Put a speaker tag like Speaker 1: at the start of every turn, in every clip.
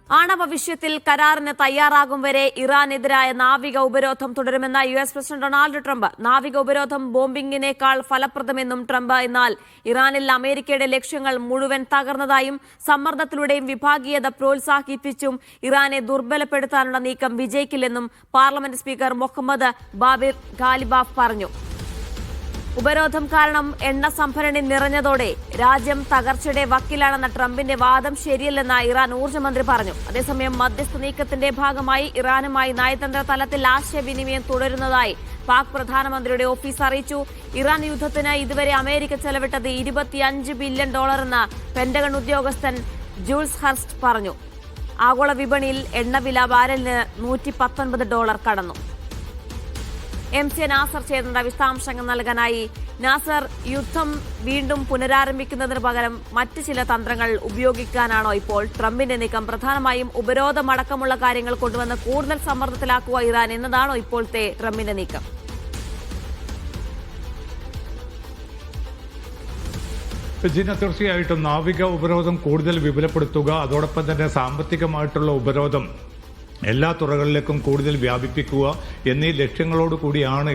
Speaker 1: ആണവ വിഷയത്തിൽ കരാറിന് തയ്യാറാകും വരെ ഇറാനെതിരായ നാവിക ഉപരോധം തുടരുമെന്ന യുഎസ് പ്രസിഡന്റ് ഡൊണാൾഡ് ട്രംപ്. നാവിക ഉപരോധം ബോംബിംഗിനേക്കാൾ ഫലപ്രദമെന്നും ട്രംപ്. എന്നാൽ ഇറാനിൽ അമേരിക്കയുടെ ലക്ഷ്യങ്ങൾ മുഴുവൻ തകർന്നതായും സമ്മർദ്ദത്തിലൂടെയും വിഭാഗീയത പ്രോത്സാഹിപ്പിച്ചും ഇറാനെ ദുർബലപ്പെടുത്താനുള്ള നീക്കം വിജയിക്കില്ലെന്നും പാർലമെന്റ് സ്പീക്കർ മുഹമ്മദ് ബാബിർ ഗാലിബാഫ് പറഞ്ഞു. ഉപരോധം കാരണം എണ്ണ സംഭരണി നിറഞ്ഞതോടെ രാജ്യം തകർച്ചയുടെ വക്കിലാണെന്ന ട്രംപിന്റെ വാദം ശരിയല്ലെന്ന് ഇറാൻ ഊർജ്ജമന്ത്രി പറഞ്ഞു. അതേസമയം മധ്യസ്ഥ നീക്കത്തിന്റെ ഭാഗമായി ഇറാനുമായി നയതന്ത്ര തലത്തിൽ ആശയവിനിമയം തുടരുന്നതായി പാക് പ്രധാനമന്ത്രിയുടെ ഓഫീസ് അറിയിച്ചു. ഇറാൻ യുദ്ധത്തിന് ഇതുവരെ അമേരിക്ക ചെലവിട്ടത് $25 ബില്യൺ എന്ന് പെന്റഗൺ ഉദ്യോഗസ്ഥൻ ജൂൾസ് ഹർസ്റ്റ് പറഞ്ഞു. ആഗോള വിപണിയിൽ എണ്ണവില ബാരലിന് $119 കടന്നു. MC നാസർ ചേർന്ന വിശദാംശങ്ങൾ നൽകാനായി. നാസർ, യുദ്ധം വീണ്ടും പുനരാരംഭിക്കുന്നതിന് പകരം മറ്റ് ചില തന്ത്രങ്ങൾ ഉപയോഗിക്കാനാണോ ഇപ്പോൾ ട്രംപിന്റെ നീക്കം? പ്രധാനമായും ഉപരോധമടക്കമുള്ള കാര്യങ്ങൾ കൊണ്ടുവന്ന് കൂടുതൽ സമ്മർദ്ദത്തിലാക്കുക ഇറാൻ എന്നതാണോ ഇപ്പോഴത്തെ ട്രംപിന്റെ നീക്കം?
Speaker 2: ജിന, തീർച്ചയായിട്ടും നാവിക ഉപരോധം കൂടുതൽ വിപുലപ്പെടുത്തുക, അതോടൊപ്പം തന്നെ സാമ്പത്തികമായിട്ടുള്ള ഉപരോധം എല്ലാ തുറകളിലേക്കും കൂടുതൽ വ്യാപിപ്പിക്കുക എന്നീ ലക്ഷ്യങ്ങളോടുകൂടിയാണ്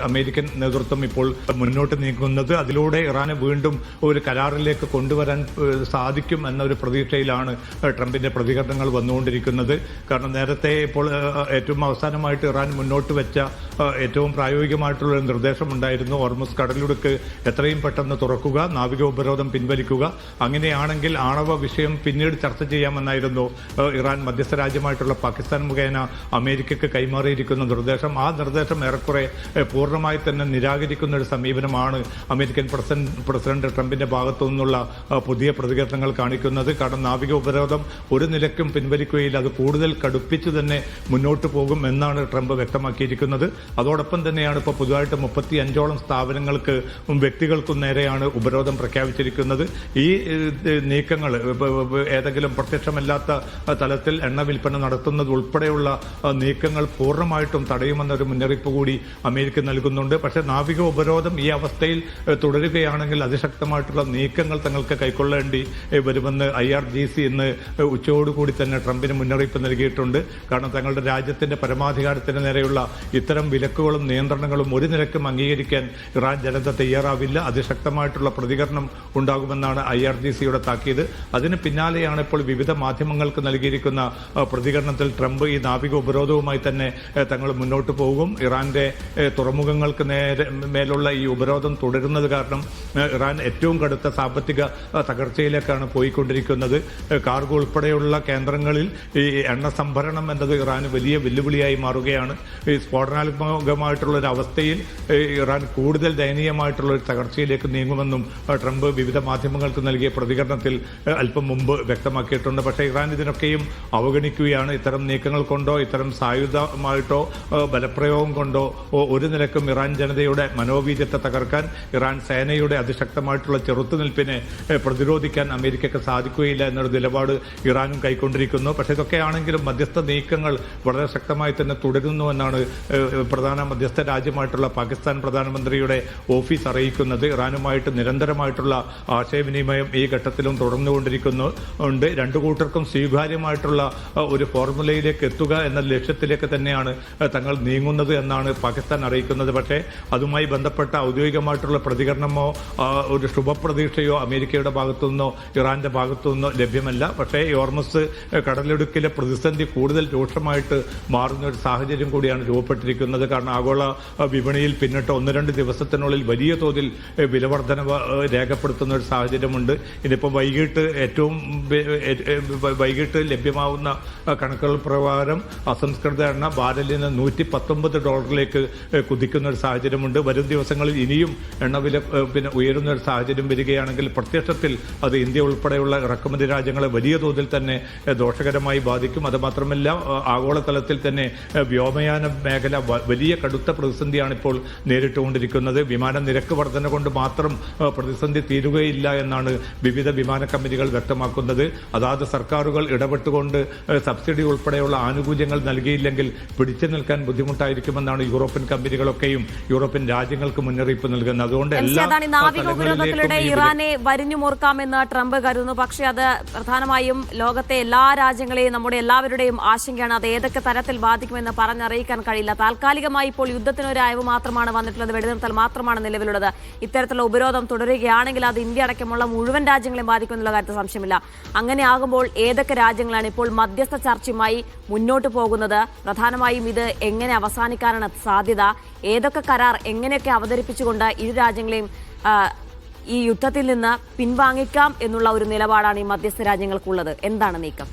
Speaker 2: അമേരിക്കൻ നേതൃത്വം ഇപ്പോൾ മുന്നോട്ട് നീങ്ങുന്നത്. അതിലൂടെ ഇറാനെ വീണ്ടും ഒരു കരാറിലേക്ക് കൊണ്ടുവരാൻ സാധിക്കും എന്നൊരു പ്രതീക്ഷയിലാണ് ട്രംപിന്റെ പ്രതികരണങ്ങൾ വന്നുകൊണ്ടിരിക്കുന്നത്. കാരണം നേരത്തെ ഇപ്പോൾ ഏറ്റവും അവസാനമായിട്ട് ഇറാൻ മുന്നോട്ട് വെച്ച ഏറ്റവും പ്രായോഗികമായിട്ടുള്ള ഒരു നിർദ്ദേശമുണ്ടായിരുന്നു. ഹോർമുസ് കടലിടുക്ക് എത്രയും പെട്ടെന്ന് തുറക്കുക, നാവിക ഉപരോധം പിൻവലിക്കുക. അങ്ങനെയാണെങ്കിൽ ആണവ വിഷയം പിന്നീട് ചർച്ച ചെയ്യാമെന്നായിരുന്നു ഇറാൻ മധ്യസ്ഥ രാജ്യമായിട്ടുള്ള പാകിസ്ഥാൻ മുഖേന അമേരിക്കയ്ക്ക് കൈമാറിയിരിക്കുന്ന നിർദ്ദേശം. ആ നിർദ്ദേശം ഏറെക്കുറെ പൂർണ്ണമായി തന്നെ നിരാകരിക്കുന്ന ഒരു സമീപനമാണ് അമേരിക്കൻ പ്രസിഡന്റ് ട്രംപിന്റെ ഭാഗത്തു നിന്നുള്ള പുതിയ പ്രതികരണങ്ങൾ കാണിക്കുന്നത്. കാരണം നാവിക ഉപരോധം ഒരു നിലയ്ക്കും പിൻവലിക്കുകയില്ല, അത് കൂടുതൽ കടുപ്പിച്ചു തന്നെ മുന്നോട്ട് പോകും എന്നാണ് ട്രംപ് വ്യക്തമാക്കിയിരിക്കുന്നത്. അതോടൊപ്പം തന്നെയാണ് ഇപ്പോൾ പുതുതായിട്ട് 35ഓളം സ്ഥാപനങ്ങൾക്ക് വ്യക്തികൾക്കും നേരെയാണ് ഉപരോധം പ്രഖ്യാപിച്ചിരിക്കുന്നത്. ഈ നീക്കങ്ങൾ ഏതെങ്കിലും പ്രത്യക്ഷമല്ലാത്ത തലത്തിൽ എണ്ണ വിൽപ്പന നടത്തുന്നത് ഉൾപ്പെടെയുള്ള നീക്കങ്ങൾ പൂർണ്ണമായിട്ടും തടയുമെന്നൊരു മുന്നറിയിപ്പ് കൂടി അമേരിക്ക നൽകുന്നുണ്ട്. പക്ഷേ നാവിക ഉപരോധം ഈ അവസ്ഥയിൽ തുടരുകയാണെങ്കിൽ അതിശക്തമായിട്ടുള്ള നീക്കങ്ങൾ തങ്ങൾക്ക് കൈക്കൊള്ളേണ്ടി വരുമെന്ന് IRGC ഇന്ന് ഉച്ചയോടുകൂടി തന്നെ ട്രംപിന് മുന്നറിയിപ്പ് നൽകിയിട്ടുണ്ട്. കാരണം തങ്ങളുടെ രാജ്യത്തിന്റെ പരമാധികാരത്തിന് നേരെയുള്ള ഇത്തരം വിലക്കുകളും നിയന്ത്രണങ്ങളും ഒരു നിലക്കും അംഗീകരിക്കാൻ ഇറാൻ ജനത തയ്യാറാവില്ല. അതിശക്തമായിട്ടുള്ള പ്രതികരണം ഉണ്ടാകുമെന്നാണ് IRGCയുടെ താക്കീത്. അതിന് പിന്നാലെയാണ് ഇപ്പോൾ വിവിധ മാധ്യമങ്ങൾക്ക് നൽകിയിരിക്കുന്ന പ്രതികരണത്തിൽ ട്രംപ് ഈ നാവിക ഉപരോധവുമായി തന്നെ തങ്ങൾ മുന്നോട്ട് പോകും. ഇറാന്റെ തുറമുഖങ്ങൾക്ക് മേലുള്ള ഈ ഉപരോധം തുടരുന്നത് കാരണം ഇറാൻ ഏറ്റവും കടുത്ത സാമ്പത്തിക തകർച്ചയിലേക്കാണ് പോയിക്കൊണ്ടിരിക്കുന്നത്. കാർഗോ ഉൾപ്പെടെയുള്ള കേന്ദ്രങ്ങളിൽ ഈ എണ്ണ സംഭരണം എന്നത് ഇറാന് വലിയ വെല്ലുവിളിയായി മാറുകയാണ്. ഈ സ്ഫോടനാത്മകമായിട്ടുള്ള ഒരു അവസ്ഥയിൽ ഇറാൻ കൂടുതൽ ദയനീയമായിട്ടുള്ള ഒരു തകർച്ചയിലേക്ക് നീങ്ങുമെന്നും ട്രംപ് വിവിധ മാധ്യമങ്ങൾക്ക് നൽകിയ പ്രതികരണത്തിൽ അല്പം മുമ്പ് വ്യക്തമാക്കിയിട്ടുണ്ട്. പക്ഷേ ഇറാൻ ഇതിനൊക്കെയും അവഗണിക്കുകയാണ്. ഇത്തരം നീക്കങ്ങൾ കൊണ്ടോ ഇത്തരം സായുധമായിട്ടോ ബലപ്രയോഗം കൊണ്ടോ ഒരു നിലക്കും ഇറാൻ ജനതയുടെ മനോവീര്യത്തെ തകർക്കാൻ, ഇറാൻ സേനയുടെ അതിശക്തമായിട്ടുള്ള ചെറുത്തുനിൽപ്പിനെ പ്രതിരോധിക്കാൻ അമേരിക്കയ്ക്ക് സാധിക്കുകയില്ല എന്നൊരു നിലപാട് ഇറാനും കൈക്കൊണ്ടിരിക്കുന്നു. പക്ഷേ ഇതൊക്കെയാണെങ്കിലും മധ്യസ്ഥ നീക്കങ്ങൾ വളരെ ശക്തമായി തന്നെ തുടരുന്നുവെന്നാണ് പ്രധാന മധ്യസ്ഥ രാജ്യമായിട്ടുള്ള പാകിസ്ഥാൻ പ്രധാനമന്ത്രിയുടെ ഓഫീസ് അറിയിക്കുന്നത്. ഇറാനുമായിട്ട് നിരന്തരമായിട്ടുള്ള ആശയവിനിമയം ഈ ഘട്ടത്തിലും തുടർന്നുകൊണ്ടിരിക്കുന്നുണ്ട്. രണ്ടു കൂട്ടർക്കും സ്വീകാര്യമായിട്ടുള്ള ഒരു ഫോർമുലയിലേക്ക് എത്തുക എന്ന ലക്ഷ്യത്തിലേക്ക് തന്നെയാണ് തങ്ങൾ നീങ്ങുന്നത് എന്നാണ് പാകിസ്ഥാൻ അറിയിക്കുന്നത്. പക്ഷേ അതുമായി ബന്ധപ്പെട്ട ഔദ്യോഗികമായിട്ടുള്ള പ്രതികരണമോ ഒരു ശുഭപ്രതീക്ഷയോ അമേരിക്കയുടെ ഭാഗത്തുനിന്നോ ഇറാന്റെ ഭാഗത്തുനിന്നോ ലഭ്യമല്ല. പക്ഷേ ഹോർമുസ് കടലിടുക്കിലെ പ്രതിസന്ധി കൂടുതൽ രൂക്ഷമായിട്ട് മാറുന്ന ഒരു സാഹചര്യം കൂടിയാണ് രൂപപ്പെട്ടിരിക്കുന്നത്. കാരണം ആഗോള വിപണിയിൽ പിന്നിട്ട് 1-2 ദിവസത്തിനുള്ളിൽ വലിയ തോതിൽ വിലവർദ്ധനവ് രേഖപ്പെടുത്തുന്ന ഒരു സാഹചര്യമുണ്ട്. ഇനിയിപ്പോൾ വൈകിട്ട് ലഭ്യമാവുന്ന കണക്കുകൾ പ്രകാരം അസംസ്കൃത എണ്ണ ബാരലിന് $119 കുതിക്കുന്ന ഒരു സാഹചര്യമുണ്ട്. വരും ദിവസങ്ങളിൽ ഇനിയും എണ്ണവില ഉയരുന്ന ഒരു സാഹചര്യം വരികയാണെങ്കിൽ പ്രത്യക്ഷത്തിൽ അത് ഇന്ത്യ ഉൾപ്പെടെയുള്ള ഇറക്കുമതി രാജ്യങ്ങളെ വലിയ തോതിൽ തന്നെ ദോഷകരമായി ബാധിക്കും. അതുമാത്രമല്ല ആഗോളതലത്തിൽ തന്നെ വ്യോമയാന മേഖല വലിയ കടുത്ത പ്രതിസന്ധിയാണ് ഇപ്പോൾ നേരിട്ടുകൊണ്ടിരിക്കുന്നത്. വിമാന നിരക്ക് വർധന കൊണ്ട് മാത്രം പ്രതിസന്ധി തീരുകയില്ല എന്നാണ് വിവിധ വിമാന കമ്പനികൾ വ്യക്തമാക്കുന്നത്. അതാത് സർക്കാരുകൾ ഇടപെട്ടുകൊണ്ട് സബ്സിഡി ഉൾപ്പെടെയുള്ള ഉൾപ്പെടെയുള്ള ആനുകൂല്യങ്ങൾ നൽകിയില്ലെങ്കിൽ പിടിച്ചു നിൽക്കാൻ ബുദ്ധിമുട്ടായിരിക്കുമെന്നാണ് യൂറോപ്യൻ കമ്പനികളൊക്കെയും യൂറോപ്യൻ രാജ്യങ്ങൾക്ക് മുന്നറിയിപ്പ് നൽകുന്നത്. അതുകൊണ്ട്
Speaker 1: നാവിക ഉപരോധത്തിലൂടെ ഇറാനെ വരിഞ്ഞുമുറുക്കാമെന്ന് ട്രംപ് കരുതുന്നു. പക്ഷേ അത് പ്രധാനമായും ലോകത്തെ എല്ലാ രാജ്യങ്ങളെയും നമ്മുടെ എല്ലാവരുടെയും ആശങ്കയാണ്. അത് ഏതൊക്കെ തരത്തിൽ ബാധിക്കുമെന്ന് പറഞ്ഞറിയിക്കാൻ കഴിയില്ല. താൽക്കാലികമായി ഇപ്പോൾ യുദ്ധത്തിനൊരു അയവ് മാത്രമാണ് വന്നിട്ടുള്ളത്, വെടിനിർത്തൽ മാത്രമാണ് നിലവിലുള്ളത്. ഇത്തരത്തിലുള്ള ഉപരോധം തുടരുകയാണെങ്കിൽ അത് ഇന്ത്യ അടക്കമുള്ള മുഴുവൻ രാജ്യങ്ങളെയും ബാധിക്കുമെന്നുള്ള കാര്യത്തിൽ സംശയമില്ല. അങ്ങനെ ആകുമ്പോൾ ഏതൊക്കെ രാജ്യങ്ങളാണ് ഇപ്പോൾ മധ്യസ്ഥ ചർച്ചയുമായി മുന്നോട്ട് പോകുന്നത്? പ്രധാനമായും ഇത് എങ്ങനെ അവസാനിക്കാനാണ് സാധ്യത? ഏതൊക്കെ കരാർ എങ്ങനെയൊക്കെ അവതരിപ്പിച്ചുകൊണ്ട് ഇരു രാജ്യങ്ങളെയും ഈ യുദ്ധത്തിൽ നിന്ന് പിൻവാങ്ങിക്കാം എന്നുള്ള ഒരു നിലപാടാണ് ഈ മധ്യസ്ഥ രാജ്യങ്ങൾക്കുള്ളത്. എന്താണ് നീക്കം?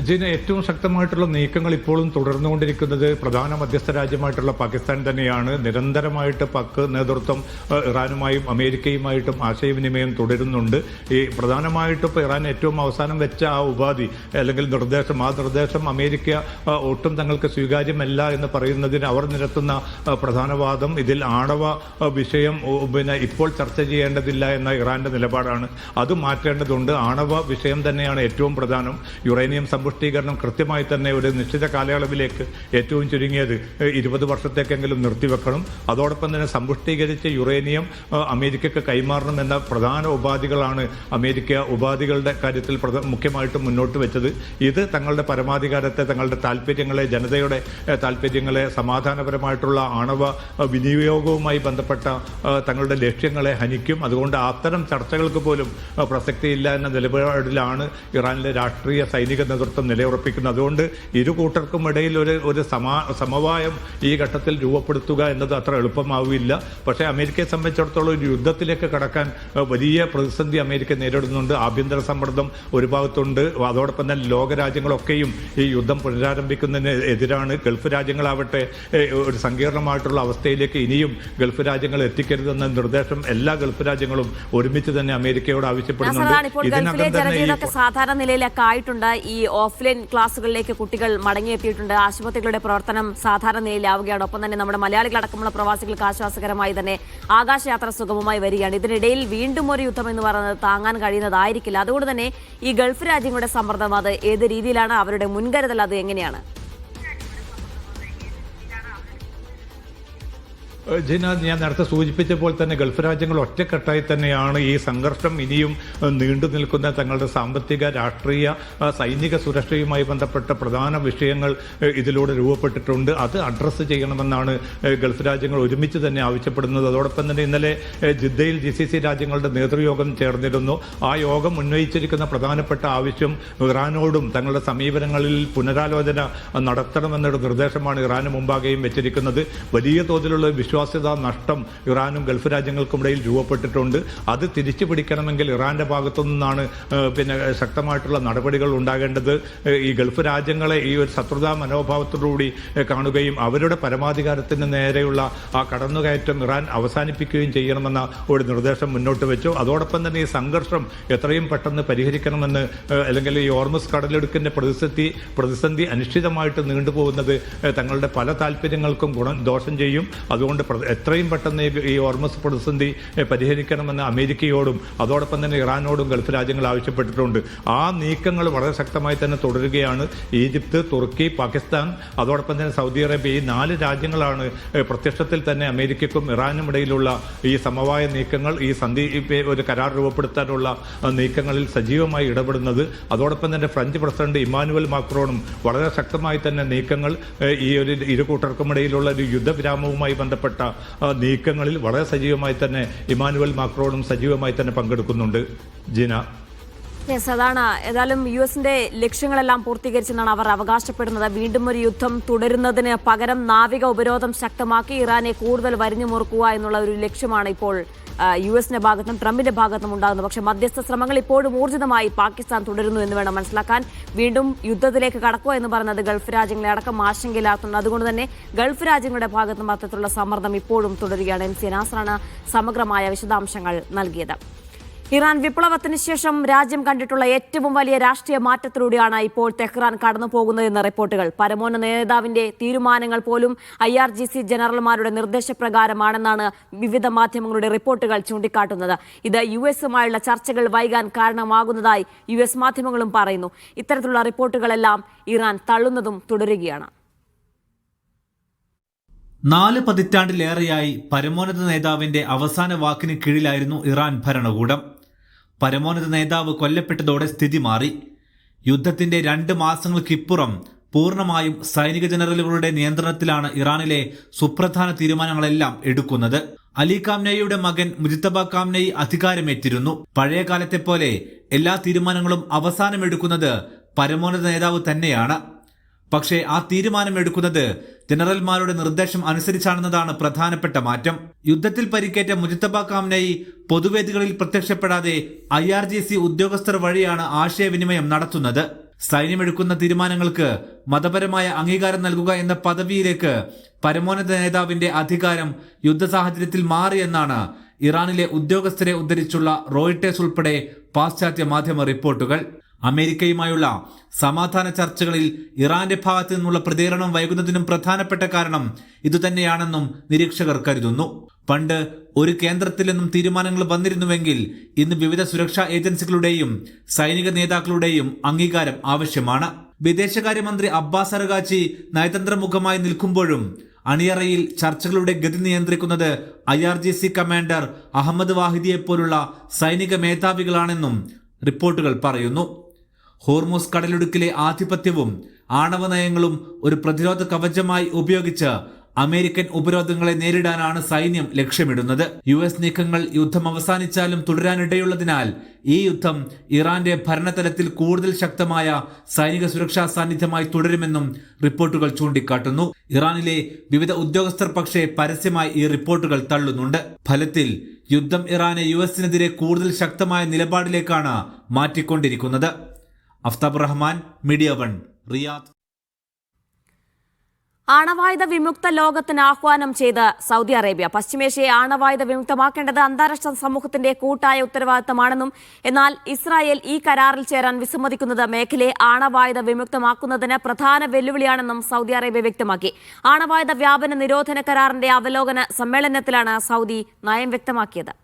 Speaker 2: ജിന, ഏറ്റവും ശക്തമായിട്ടുള്ള നീക്കങ്ങൾ ഇപ്പോഴും തുടർന്നുകൊണ്ടിരിക്കുന്നത് പ്രധാന മധ്യസ്ഥ രാജ്യമായിട്ടുള്ള പാകിസ്ഥാൻ തന്നെയാണ്. നിരന്തരമായിട്ട് പാക് നേതൃത്വം ഇറാനുമായും അമേരിക്കയുമായിട്ടും ആശയവിനിമയം തുടരുന്നുണ്ട്. ഈ പ്രധാനമായിട്ടും ഇപ്പോൾ ഇറാൻ ഏറ്റവും അവസാനം വെച്ച ആ ഉപാധി അല്ലെങ്കിൽ നിർദ്ദേശം അമേരിക്ക ഒട്ടും തങ്ങൾക്ക് സ്വീകാര്യമല്ല എന്ന് പറയുന്നതിന് അവർ നിരത്തുന്ന പ്രധാന വാദം ഇതിൽ ആണവ വിഷയം ഇപ്പോൾ ചർച്ച ചെയ്യേണ്ടതില്ല എന്ന ഇറാന്റെ നിലപാടാണ്. അത് മാറ്റേണ്ടതുണ്ട്. ആണവ വിഷയം തന്നെയാണ് ഏറ്റവും പ്രധാനം. യുറേനിയം സമ്പുഷ്ടീകരണം കൃത്യമായി തന്നെ ഒരു നിശ്ചിത കാലയളവിലേക്ക് ഏറ്റവും ചുരുങ്ങിയത് 20 വർഷത്തേക്കെങ്കിലും നിർത്തിവെക്കണം. അതോടൊപ്പം തന്നെ സമ്പുഷ്ടീകരിച്ച യുറേനിയം അമേരിക്കക്ക് കൈമാറണം എന്ന പ്രധാന ഉപാധികളാണ് അമേരിക്ക ഉപാധികളുടെ കാര്യത്തിൽ മുഖ്യമായിട്ടും മുന്നോട്ട് വെച്ചത്. ഇത് തങ്ങളുടെ പരമാധികാരത്തെ, തങ്ങളുടെ താല്പര്യങ്ങളെ, ജനതയുടെ താല്പര്യങ്ങളെ, സമാധാനപരമായിട്ടുള്ള ആണവ വിനിയോഗവുമായി ബന്ധപ്പെട്ട തങ്ങളുടെ ലക്ഷ്യങ്ങളെ ഹനിക്കും. അതുകൊണ്ട് അത്തരം ചർച്ചകൾക്ക് പോലും പ്രസക്തിയില്ല എന്ന നിലപാടിലാണ് ഇറാനിലെ രാഷ്ട്രീയ സൈനിക നേതൃത്വം നിലയുറപ്പിക്കുന്നത്. അതുകൊണ്ട് ഇരു കൂട്ടർക്കും ഇടയിൽ ഒരു സമവായം ഈ ഘട്ടത്തിൽ രൂപപ്പെടുത്തുക എന്നത് അത്ര എളുപ്പമാവില്ല. പക്ഷേ അമേരിക്കയെ സംബന്ധിച്ചിടത്തോളം ഒരു യുദ്ധത്തിലേക്ക് കടക്കാൻ വലിയ പ്രതിസന്ധി അമേരിക്ക നേരിടുന്നുണ്ട്. ആഭ്യന്തര സമ്മർദ്ദം ഒരു ഭാഗത്തുണ്ട്. അതോടൊപ്പം തന്നെ ലോകരാജ്യങ്ങളൊക്കെയും ഈ യുദ്ധം പുനരാരംഭിക്കുന്നതിന് എതിരാണ്. ഗൾഫ് രാജ്യങ്ങളാവട്ടെ ഒരു സങ്കീർണമായിട്ടുള്ള അവസ്ഥയിലേക്ക് ഇനിയും ഗൾഫ് രാജ്യങ്ങൾ എത്തിക്കരുതെന്ന നിർദ്ദേശം എല്ലാ ഗൾഫ് രാജ്യങ്ങളും ഒരുമിച്ച് തന്നെ അമേരിക്കയോട് ആവശ്യപ്പെടുന്നുണ്ട്.
Speaker 1: സാധാരണ നിലയിലൊക്കെ ആയിട്ടുണ്ട്. ഈ ഓഫ്ലൈൻ ക്ലാസുകളിലേക്ക് കുട്ടികൾ മടങ്ങിയെത്തിയിട്ടുണ്ട്. ആശുപത്രികളുടെ പ്രവർത്തനം സാധാരണ നിലയിലാവുകയാണ്. ഒപ്പം തന്നെ നമ്മുടെ മലയാളികളടക്കമുള്ള പ്രവാസികൾക്ക് ആശ്വാസകരമായി തന്നെ ആകാശയാത്ര സുഗമമായി വരികയാണ്. ഇതിനിടയിൽ വീണ്ടും ഒരു യുദ്ധം എന്ന് പറയുന്നത് താങ്ങാൻ കഴിയുന്നതായിരിക്കില്ല. അതുകൊണ്ട് തന്നെ ഈ ഗൾഫ് രാജ്യങ്ങളുടെ സമ്മർദ്ദം അത് ഏത് രീതിയിലാണ്? അവരുടെ മുൻകരുതൽ അത് എങ്ങനെയാണ്?
Speaker 2: ജിന, ഞാൻ നേരത്തെ സൂചിപ്പിച്ചപ്പോൾ തന്നെ ഗൾഫ് രാജ്യങ്ങൾ ഒറ്റക്കെട്ടായി തന്നെയാണ് ഈ സംഘർഷം ഇനിയും നീണ്ടു നിൽക്കുന്ന തങ്ങളുടെ സാമ്പത്തിക, രാഷ്ട്രീയ, സൈനിക സുരക്ഷയുമായി ബന്ധപ്പെട്ട പ്രധാന വിഷയങ്ങൾ ഇതിലൂടെ രൂപപ്പെട്ടിട്ടുണ്ട്. അത് അഡ്രസ്സ് ചെയ്യണമെന്നാണ് ഗൾഫ് രാജ്യങ്ങൾ ഒരുമിച്ച് തന്നെ ആവശ്യപ്പെടുന്നത്. അതോടൊപ്പം തന്നെ ഇന്നലെ ജിദ്ദയിൽ GCC രാജ്യങ്ങളുടെ നേതൃയോഗം ചേർന്നിരുന്നു. ആ യോഗം ഉന്നയിച്ചിരിക്കുന്ന പ്രധാനപ്പെട്ട ആവശ്യം ഇറാനോടും തങ്ങളുടെ സമീപനങ്ങളിൽ പുനരാലോചന നടത്തണമെന്നൊരു നിർദ്ദേശമാണ് ഇറാന് മുമ്പാകെയും വെച്ചിരിക്കുന്നത്. വലിയ തോതിലുള്ള വിശ്വാസ്യത നഷ്ടം ഇറാനും ഗൾഫ് രാജ്യങ്ങൾക്കുമിടയിൽ രൂപപ്പെട്ടിട്ടുണ്ട്. അത് തിരിച്ചു പിടിക്കണമെങ്കിൽ ഇറാന്റെ ഭാഗത്തു നിന്നാണ് ശക്തമായിട്ടുള്ള നടപടികൾ ഉണ്ടാകേണ്ടത്. ഈ ഗൾഫ് രാജ്യങ്ങളെ ഈ ഒരു ശത്രുതാ മനോഭാവത്തോടുകൂടി കാണുകയും അവരുടെ പരമാധികാരത്തിന് നേരെയുള്ള ആ കടന്നുകയറ്റം ഇറാൻ അവസാനിപ്പിക്കുകയും ചെയ്യണമെന്ന ഒരു നിർദ്ദേശം മുന്നോട്ട് വെച്ചു. അതോടൊപ്പം തന്നെ ഈ സംഘർഷം എത്രയും പെട്ടെന്ന് പരിഹരിക്കണമെന്ന്, അല്ലെങ്കിൽ ഈ ഹോർമുസ് കടലിടുക്കിന്റെ പ്രതിസന്ധി അനിശ്ചിതമായിട്ട് നീണ്ടുപോകുന്നത് തങ്ങളുടെ പല താല്പര്യങ്ങൾക്കും ദോഷം ചെയ്യും. അതുകൊണ്ട് എത്രയും പെട്ടെന്ന് ഈ ഹോർമുസ് പ്രതിസന്ധി പരിഹരിക്കണമെന്ന് അമേരിക്കയോടും അതോടൊപ്പം തന്നെ ഇറാനോടും ഗൾഫ് രാജ്യങ്ങൾ ആവശ്യപ്പെട്ടിട്ടുണ്ട്. ആ നീക്കങ്ങൾ വളരെ ശക്തമായി തന്നെ തുടരുകയാണ്. ഈജിപ്ത്, തുർക്കി, പാകിസ്ഥാൻ, അതോടൊപ്പം തന്നെ സൗദി അറേബ്യ, ഈ 4 രാജ്യങ്ങളാണ് പ്രത്യക്ഷത്തിൽ തന്നെ അമേരിക്കയ്ക്കും ഇറാനും ഇടയിലുള്ള ഈ സമവായ നീക്കങ്ങൾ, ഈ ഒരു കരാർ രൂപപ്പെടുത്താനുള്ള നീക്കങ്ങളിൽ സജീവമായി ഇടപെടുന്നത്. അതോടൊപ്പം തന്നെ ഫ്രഞ്ച് പ്രസിഡന്റ് ഇമ്മാനുവൽ മാക്രോണും വളരെ ശക്തമായി തന്നെ നീക്കങ്ങൾ, ഈ ഒരു ഇരു കൂട്ടർക്കുമിടയിലുള്ള ഒരു യുദ്ധവിരാമവുമായി ബന്ധപ്പെട്ട നീക്കങ്ങളിൽ വളരെ സജീവമായി തന്നെ ഇമ്മാനുവൽ മാക്രോണും സജീവമായി തന്നെ പങ്കെടുക്കുന്നുണ്ട്. ജിന,
Speaker 1: അതാണ്. ഏതായാലും US-ന്റെ ലക്ഷ്യങ്ങളെല്ലാം പൂർത്തീകരിച്ചെന്നാണ് അവർ അവകാശപ്പെടുന്നത്. വീണ്ടും ഒരു യുദ്ധം തുടരുന്നതിന് പകരം നാവിക ഉപരോധം ശക്തമാക്കി ഇറാനെ കൂടുതൽ വരിഞ്ഞു മുറുക്കുക എന്നുള്ള ഒരു ലക്ഷ്യമാണ് ഇപ്പോൾ US-ന്റെ ഭാഗത്തും ട്രംപിന്റെ ഭാഗത്തും ഉണ്ടാകുന്നത്. പക്ഷേ മധ്യസ്ഥ ശ്രമങ്ങൾ ഇപ്പോഴും ഊർജിതമായി പാകിസ്ഥാൻ തുടരുന്നു എന്ന് വേണം മനസ്സിലാക്കാൻ. വീണ്ടും യുദ്ധത്തിലേക്ക് കടക്കുക എന്ന് പറയുന്നത് ഗൾഫ് രാജ്യങ്ങളെ അടക്കം ആശങ്കയിലാക്കുന്നുണ്ട്. അതുകൊണ്ട് തന്നെ ഗൾഫ് രാജ്യങ്ങളുടെ ഭാഗത്തും അത്തരത്തിലുള്ള സമ്മർദ്ദം ഇപ്പോഴും തുടരുകയാണ്. MC നാസറാണ് സമഗ്രമായ വിശദാംശങ്ങൾ നൽകിയത്. ഇറാൻ വിപ്ലവത്തിന് ശേഷം രാജ്യം കണ്ടിട്ടുള്ള ഏറ്റവും വലിയ രാഷ്ട്രീയ മാറ്റത്തിലൂടെയാണ് ഇപ്പോൾ തെഹ്റാൻ കടന്നു പോകുന്നതെന്ന റിപ്പോർട്ടുകൾ. പരമോന്നത നേതാവിന്റെ തീരുമാനങ്ങൾ പോലും IRGC ജനറൽമാരുടെ നിർദ്ദേശപ്രകാരമാണെന്നാണ് വിവിധ മാധ്യമങ്ങളുടെ റിപ്പോർട്ടുകൾ ചൂണ്ടിക്കാട്ടുന്നത്. ഇത് US-ഉമായുള്ള ചർച്ചകൾ വൈകാൻ കാരണമാകുന്നതായി US മാധ്യമങ്ങളും പറയുന്നു. ഇത്തരത്തിലുള്ള റിപ്പോർട്ടുകളെല്ലാം ഇറാൻ തള്ളുന്നതും തുടരുകയാണ്.
Speaker 3: 4 പതിറ്റാണ്ടിലേറെയായി പരമോന്നത നേതാവിന്റെ അവസാന വാക്കിന് കീഴിലായിരുന്നു ഇറാൻ ഭരണകൂടം. പരമോന്നത നേതാവ് കൊല്ലപ്പെട്ടതോടെ സ്ഥിതി മാറി. യുദ്ധത്തിന്റെ 2 മാസങ്ങൾക്കിപ്പുറം പൂർണ്ണമായും സൈനിക ജനറലുകളുടെ നിയന്ത്രണത്തിലാണ് ഇറാനിലെ സുപ്രധാന തീരുമാനങ്ങളെല്ലാം എടുക്കുന്നത്. അലി ഖാംനെയുടെ മകൻ മുജ്തബ ഖാംനെയി അധികാരമേറ്റിരുന്നു. പഴയ കാലത്തെ പോലെ എല്ലാ തീരുമാനങ്ങളും അവസാനമെടുക്കുന്നത് പരമോന്നത നേതാവ് തന്നെയാണ്. പക്ഷേ ആ തീരുമാനമെടുക്കുന്നത് ജനറൽമാരുടെ നിർദ്ദേശം അനുസരിച്ചാണെന്നതാണ് പ്രധാനപ്പെട്ട മാറ്റം. യുദ്ധത്തിൽ പരിക്കേറ്റ മുജ്തബ ഖാംനെയി പൊതുവേദികളിൽ പ്രത്യക്ഷപ്പെടാതെ IRGC ഉദ്യോഗസ്ഥർ വഴിയാണ് ആശയവിനിമയം നടത്തുന്നത്. സൈന്യമെടുക്കുന്ന തീരുമാനങ്ങൾക്ക് മതപരമായ അംഗീകാരം നൽകുക എന്ന പദവിയിലേക്ക് പരമോന്നത നേതാവിന്റെ അധികാരം യുദ്ധ സാഹചര്യത്തിൽ മാറിയെന്നാണ് ഇറാനിലെ ഉദ്യോഗസ്ഥരെ ഉദ്ധരിച്ചുള്ള റോയിട്ടേഴ്സ് ഉൾപ്പെടെ പാശ്ചാത്യ മാധ്യമ റിപ്പോർട്ടുകൾ. അമേരിക്കയുമായുള്ള സമാധാന ചർച്ചകളിൽ ഇറാന്റെ ഭാഗത്തു നിന്നുള്ള പ്രതികരണം വൈകുന്നതിനും പ്രധാനപ്പെട്ട കാരണം ഇതുതന്നെയാണെന്നും നിരീക്ഷകർ കരുതുന്നു. പണ്ട് ഒരു കേന്ദ്രത്തിൽ നിന്നും തീരുമാനങ്ങൾ വന്നിരുന്നുവെങ്കിൽ ഇന്ന് വിവിധ സുരക്ഷാ ഏജൻസികളുടെയും സൈനിക നേതാക്കളുടെയും അംഗീകാരം ആവശ്യമാണ്. വിദേശകാര്യമന്ത്രി അബ്ബാസ് അറഗാച്ചി നയതന്ത്രമുഖമായി നിൽക്കുമ്പോഴും അണിയറയിൽ ചർച്ചകളുടെ ഗതി നിയന്ത്രിക്കുന്നത് IRGC കമാൻഡർ അഹമ്മദ് വാഹിദിയെപ്പോലുള്ള സൈനിക മേധാവികളാണെന്നും റിപ്പോർട്ടുകൾ പറയുന്നു. ഹോർമുസ് കടലിടുക്കിലെ ആധിപത്യവും ആണവ നയങ്ങളും ഒരു പ്രതിരോധ കവചമായി ഉപയോഗിച്ച് അമേരിക്കൻ ഉപരോധങ്ങളെ നേരിടാനാണ് സൈന്യം ലക്ഷ്യമിടുന്നത്. US നീക്കങ്ങൾ യുദ്ധം അവസാനിച്ചാലും തുടരാനിടയുള്ളതിനാൽ ഈ യുദ്ധം ഇറാന്റെ ഭരണതലത്തിൽ കൂടുതൽ ശക്തമായ സൈനിക സുരക്ഷാ സാന്നിധ്യമായി തുടരുമെന്നും റിപ്പോർട്ടുകൾ ചൂണ്ടിക്കാട്ടുന്നു. ഇറാനിലെ വിവിധ ഉദ്യോഗസ്ഥർ പക്ഷേ പരസ്യമായി ഈ റിപ്പോർട്ടുകൾ തള്ളുന്നുണ്ട്. ഫലത്തിൽ യുദ്ധം ഇറാനെ US-നെതിരെ കൂടുതൽ ശക്തമായ നിലപാടിലേക്കാണ് മാറ്റിക്കൊണ്ടിരിക്കുന്നത്. Aftab Rahman, media 1, Riyadh.
Speaker 1: ആണവായുധ വിമുക്ത ലോകത്തിന് ആഹ്വാനം ചെയ്ത് സൗദി അറേബ്യ. പശ്ചിമേഷ്യയെ ആണവായുധ വിമുക്തമാക്കേണ്ടത് അന്താരാഷ്ട്ര സമൂഹത്തിന്റെ കൂട്ടായ ഉത്തരവാദിത്തമാണെന്നും എന്നാൽ ഇസ്രായേൽ ഈ കരാറിൽ ചേരാൻ വിസമ്മതിക്കുന്നത് മേഖലയെ ആണവായുധ വിമുക്തമാക്കുന്നതിന് പ്രധാന വെല്ലുവിളിയാണെന്നും സൗദി അറേബ്യ വ്യക്തമാക്കി. ആണവായുധ വ്യാപന നിരോധന കരാറിന്റെ അവലോകന സമ്മേളനത്തിലാണ് സൗദി നയം വ്യക്തമാക്കിയത്.